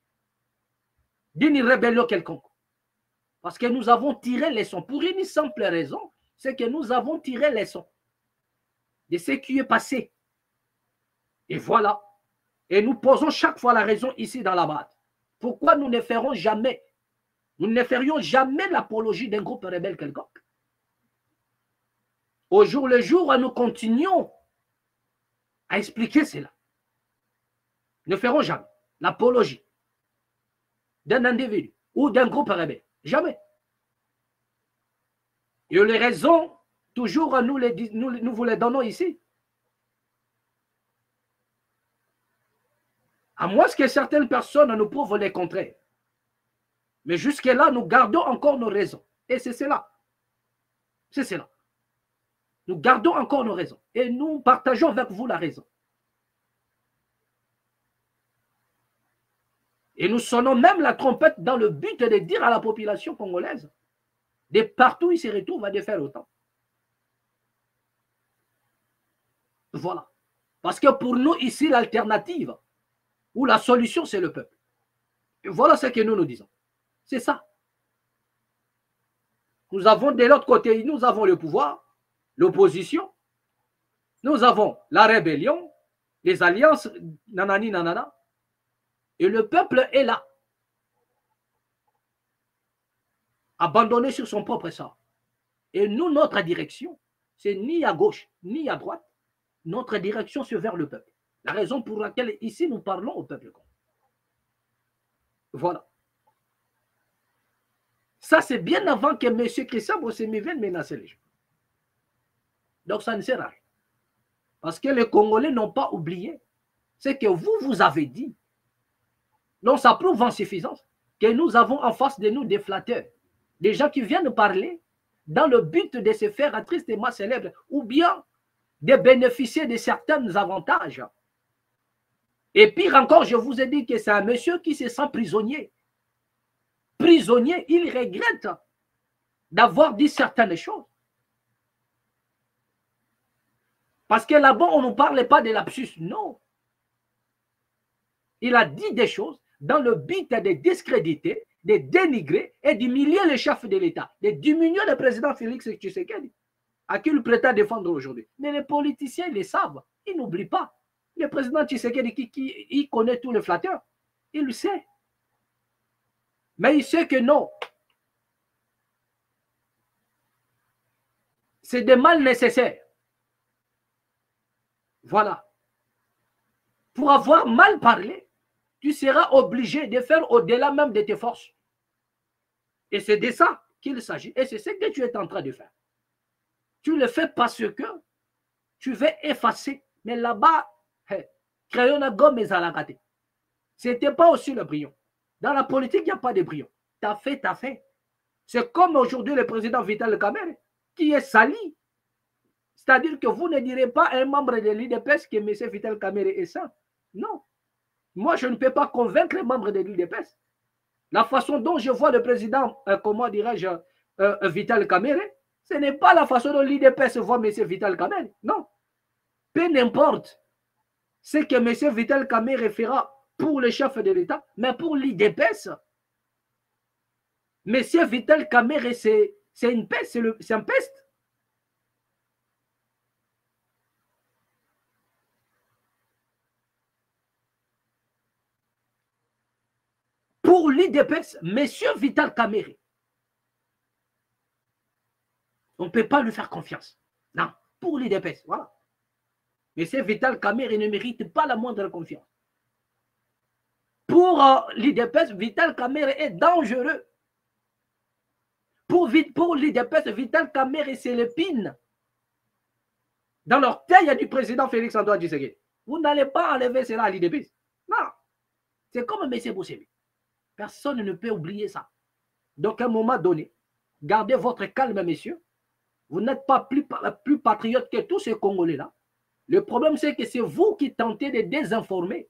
d'une rébellion quelconque. Parce que nous avons tiré les leçons. Pour une simple raison, c'est que nous avons tiré les leçons de ce qui est passé. Et voilà. Et nous posons chaque fois la raison ici dans la MAT. Pourquoi nous ne ferions jamais l'apologie d'un groupe rebelle quelconque? Au jour le jour, nous continuons à expliquer cela. Nous ne ferons jamais l'apologie d'un individu ou d'un groupe rebelle. Jamais. Et les raisons, toujours, nous vous les donnons ici. À moins que certaines personnes nous prouvent les contraires. Mais jusque-là, nous gardons encore nos raisons. Et c'est cela. C'est cela. Nous gardons encore nos raisons. Et nous partageons avec vous la raison. Et nous sonnons même la trompette dans le but de dire à la population congolaise, de partout où il se retrouve, de faire autant. Voilà. Parce que pour nous, ici, l'alternative ou la solution, c'est le peuple. Et voilà ce que nous disons. C'est ça. Nous avons de l'autre côté, nous avons le pouvoir, l'opposition, nous avons la rébellion, les alliances, nanani, nanana, et le peuple est là, abandonné sur son propre sort. Et nous, notre direction, c'est ni à gauche, ni à droite, notre direction, c'est vers le peuple. La raison pour laquelle ici, nous parlons au peuple. Voilà. Ça, c'est bien avant que M. Christian Bossemi vienne menacer les gens. Donc, ça ne sert à rien. Parce que les Congolais n'ont pas oublié ce que vous avez dit. Donc, ça prouve en suffisance que nous avons en face de nous des flatteurs, des gens qui viennent parler dans le but de se faire tristement célèbre ou bien de bénéficier de certains avantages. Et pire encore, je vous ai dit que c'est un monsieur qui se sent prisonnier. Prisonnier, il regrette d'avoir dit certaines choses. Parce que là-bas, on ne nous parle pas de lapsus, non. Il a dit des choses dans le but de discréditer, de dénigrer et d'humilier les chefs de l'État, de diminuer le président Félix Tshisekedi, à qui il prétend défendre aujourd'hui. Mais les politiciens, ils le savent, ils n'oublient pas. Le président Tshisekedi, il connaît tous les flatteurs, il le sait. Mais il sait que non. C'est des mal nécessaires. Voilà. Pour avoir mal parlé, tu seras obligé de faire au-delà même de tes forces. Et c'est de ça qu'il s'agit. Et c'est ce que tu es en train de faire. Tu le fais parce que tu veux effacer. Mais là-bas, crayon à gomme et à la raté. Ce n'était pas aussi le brillant. Dans la politique, il n'y a pas de brillant. T'as fait, t'as fait. C'est comme aujourd'hui le président Vital Kamerhe qui est sali. C'est-à-dire que vous ne direz pas à un membre de l'UDPS que M. Vital Kamerhe est sain. Non. Moi, je ne peux pas convaincre les membres de l'UDPS. La façon dont je vois le président, comment dirais-je, Vital Kamerhe, ce n'est pas la façon dont l'UDPS voit M. Vital Kamerhe. Non. Peu n'importe ce que M. Vital Kamerhe fera pour le chef de l'État, mais pour l'UDPS, M. Vital Kamerhe, c'est une peste, c'est un peste. Pour l'UDPS, M. Vital Kamerhe, on ne peut pas lui faire confiance. Non, pour l'UDPS, voilà. M. Vital Kamerhe ne mérite pas la moindre confiance. Pour l'UDPS, Vital Kamerhe est dangereux. Pour l'UDPS, Vital Kamerhe, c'est l'épine dans l'orteil du président Félix Antoine Tshisekedi. Vous n'allez pas enlever cela à l'UDPS. Non. C'est comme M. Bossemi. Personne ne peut oublier ça. Donc, à un moment donné, gardez votre calme, messieurs. Vous n'êtes pas plus patriote que tous ces Congolais-là. Le problème, c'est que c'est vous qui tentez de désinformer.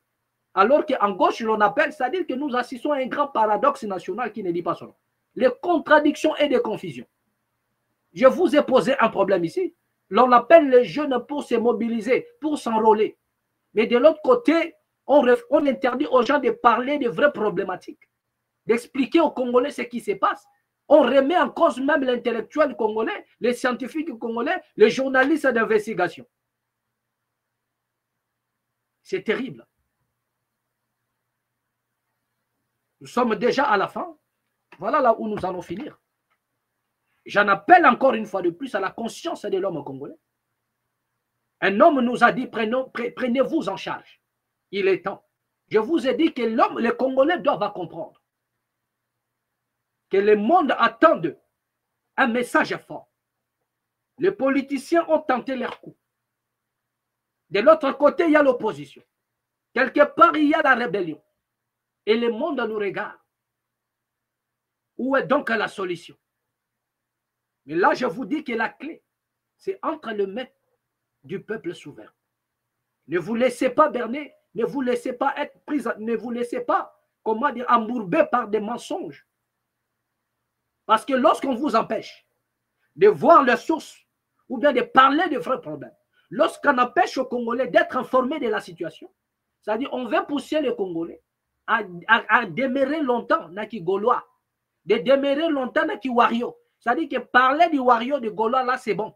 Alors qu'en gauche, l'on appelle, c'est-à-dire que nous assistons à un grand paradoxe national qui ne dit pas son nom. Les contradictions et les confusions. Je vous ai posé un problème ici. L'on appelle les jeunes pour se mobiliser, pour s'enrôler. Mais de l'autre côté, on interdit aux gens de parler de vraies problématiques, d'expliquer aux Congolais ce qui se passe. On remet en cause même l'intellectuel congolais, les scientifiques congolais, les journalistes d'investigation. C'est terrible. Nous sommes déjà à la fin. Voilà là où nous allons finir. J'en appelle encore une fois de plus à la conscience de l'homme congolais. Un homme nous a dit, prenez-vous en charge. Il est temps. Je vous ai dit que les Congolais doivent comprendre que le monde attend d'eux un message fort. Les politiciens ont tenté leur coup. De l'autre côté, il y a l'opposition. Quelque part, il y a la rébellion. Et le monde nous regarde. Où est donc la solution? Mais là, je vous dis que la clé, c'est entre les mains du peuple souverain. Ne vous laissez pas berner, ne vous laissez pas être pris, ne vous laissez pas, comment dire, embourber par des mensonges. Parce que lorsqu'on vous empêche de voir les sources ou bien de parler de vrais problèmes, lorsqu'on empêche aux Congolais d'être informés de la situation, c'est-à-dire on veut pousser les Congolais à demeurer longtemps dans les Gaulois, de demeurer longtemps dans les Wario. C'est-à-dire que parler du Wario, de Gaulois, là, c'est bon.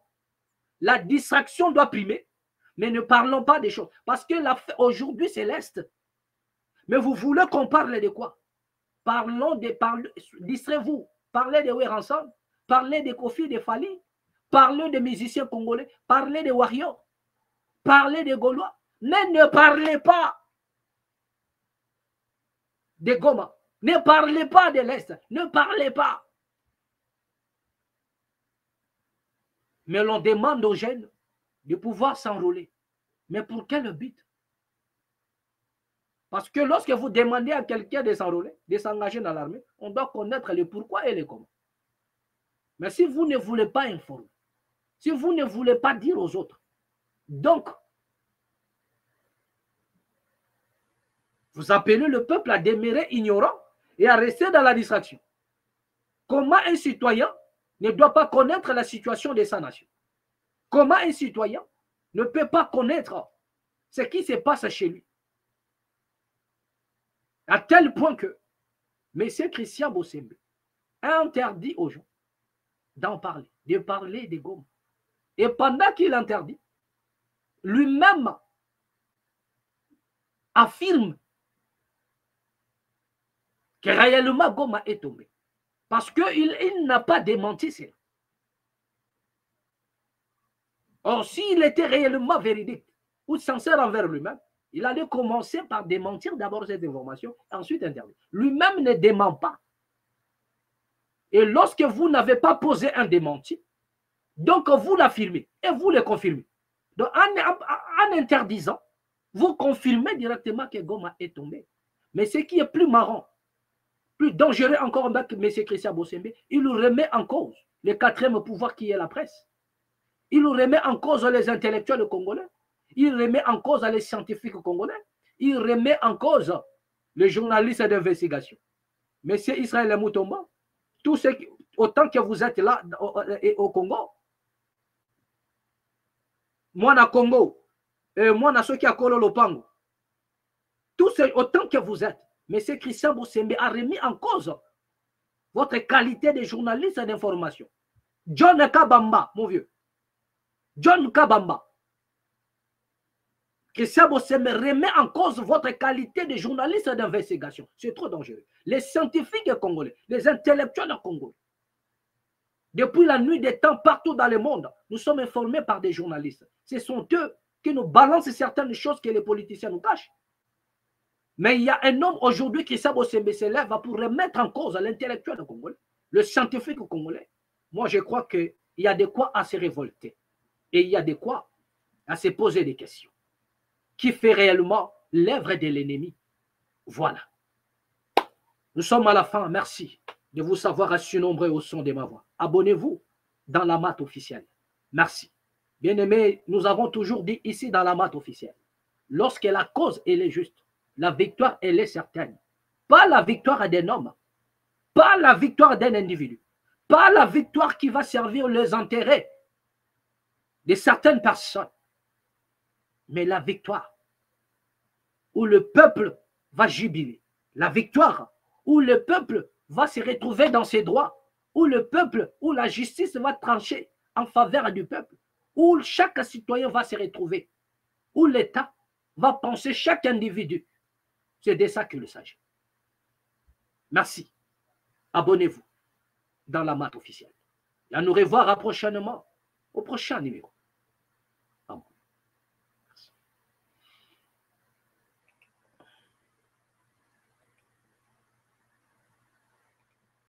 La distraction doit primer, mais ne parlons pas des choses. Parce que aujourd'hui, c'est l'Est. Mais vous voulez qu'on parle de quoi? Distrayez-vous. Parlez de Wéranson, parlez de Kofi, de Fali, parlez des musiciens congolais, parlez de Wario, parlez de Gaulois. Mais ne parlez pas de Goma. Ne parlez pas de l'Est. Ne parlez pas. Mais l'on demande aux jeunes de pouvoir s'enrôler. Mais pour quel but? Parce que lorsque vous demandez à quelqu'un de s'enrôler, de s'engager dans l'armée, on doit connaître le pourquoi et le comment. Mais si vous ne voulez pas informer, si vous ne voulez pas dire aux autres, donc, vous appelez le peuple à demeurer ignorant et à rester dans la distraction. Comment un citoyen ne doit pas connaître la situation de sa nation? Comment un citoyen ne peut pas connaître ce qui se passe chez lui? À tel point que M. Christian Bossembe a interdit aux gens d'en parler, de parler des Goma. Et pendant qu'il interdit, lui-même affirme que réellement Goma est tombé. Parce qu'il n'a pas démenti cela. Or, s'il était réellement véridique ou sincère envers lui-même, il allait commencer par démentir d'abord cette information, ensuite interdire. Lui-même ne dément pas. Et lorsque vous n'avez pas posé un démenti, donc vous l'affirmez et vous le confirmez. Donc en interdisant, vous confirmez directement que Goma est tombé. Mais ce qui est plus marrant, plus dangereux encore que M. Christian Bossembe, il remet en cause le quatrième pouvoir qui est la presse. Il remet en cause les intellectuels congolais. Il remet en cause les scientifiques congolais. Il remet en cause les journalistes d'investigation. Monsieur Israël Moutomba, autant que vous êtes là au Congo, moi na Congo, et moi na ceux qui a collé le Pango, autant que vous êtes, monsieur Christian Bossembe a remis en cause votre qualité de journaliste d'information. John Kabamba, mon vieux. John Kabamba. Christian Bossembe remet en cause votre qualité de journaliste d'investigation. C'est trop dangereux. Les scientifiques congolais, les intellectuels congolais, depuis la nuit des temps, partout dans le monde, nous sommes informés par des journalistes. Ce sont eux qui nous balancent certaines choses que les politiciens nous cachent. Mais il y a un homme aujourd'hui, Christian Bossembe, se lève pour remettre en cause l'intellectuel congolais, le scientifique congolais. Moi, je crois qu'il y a de quoi à se révolter. Et il y a de quoi à se poser des questions. Qui fait réellement l'œuvre de l'ennemi? Voilà. Nous sommes à la fin. Merci de vous savoir assis nombreux au son de ma voix. Abonnez-vous dans la mat officielle. Merci. Bien-aimés, nous avons toujours dit ici dans la mat officielle, lorsque la cause elle est juste, la victoire elle est certaine. Pas la victoire d'un homme, pas la victoire d'un individu, pas la victoire qui va servir les intérêts de certaines personnes, mais la victoire où le peuple va jubiler, la victoire où le peuple va se retrouver dans ses droits, où le peuple, où la justice va trancher en faveur du peuple, où chaque citoyen va se retrouver, où l'État va penser chaque individu. C'est de ça qu'il s'agit. Merci. Abonnez-vous dans la mat officielle. Et à nous revoir prochainement au prochain numéro.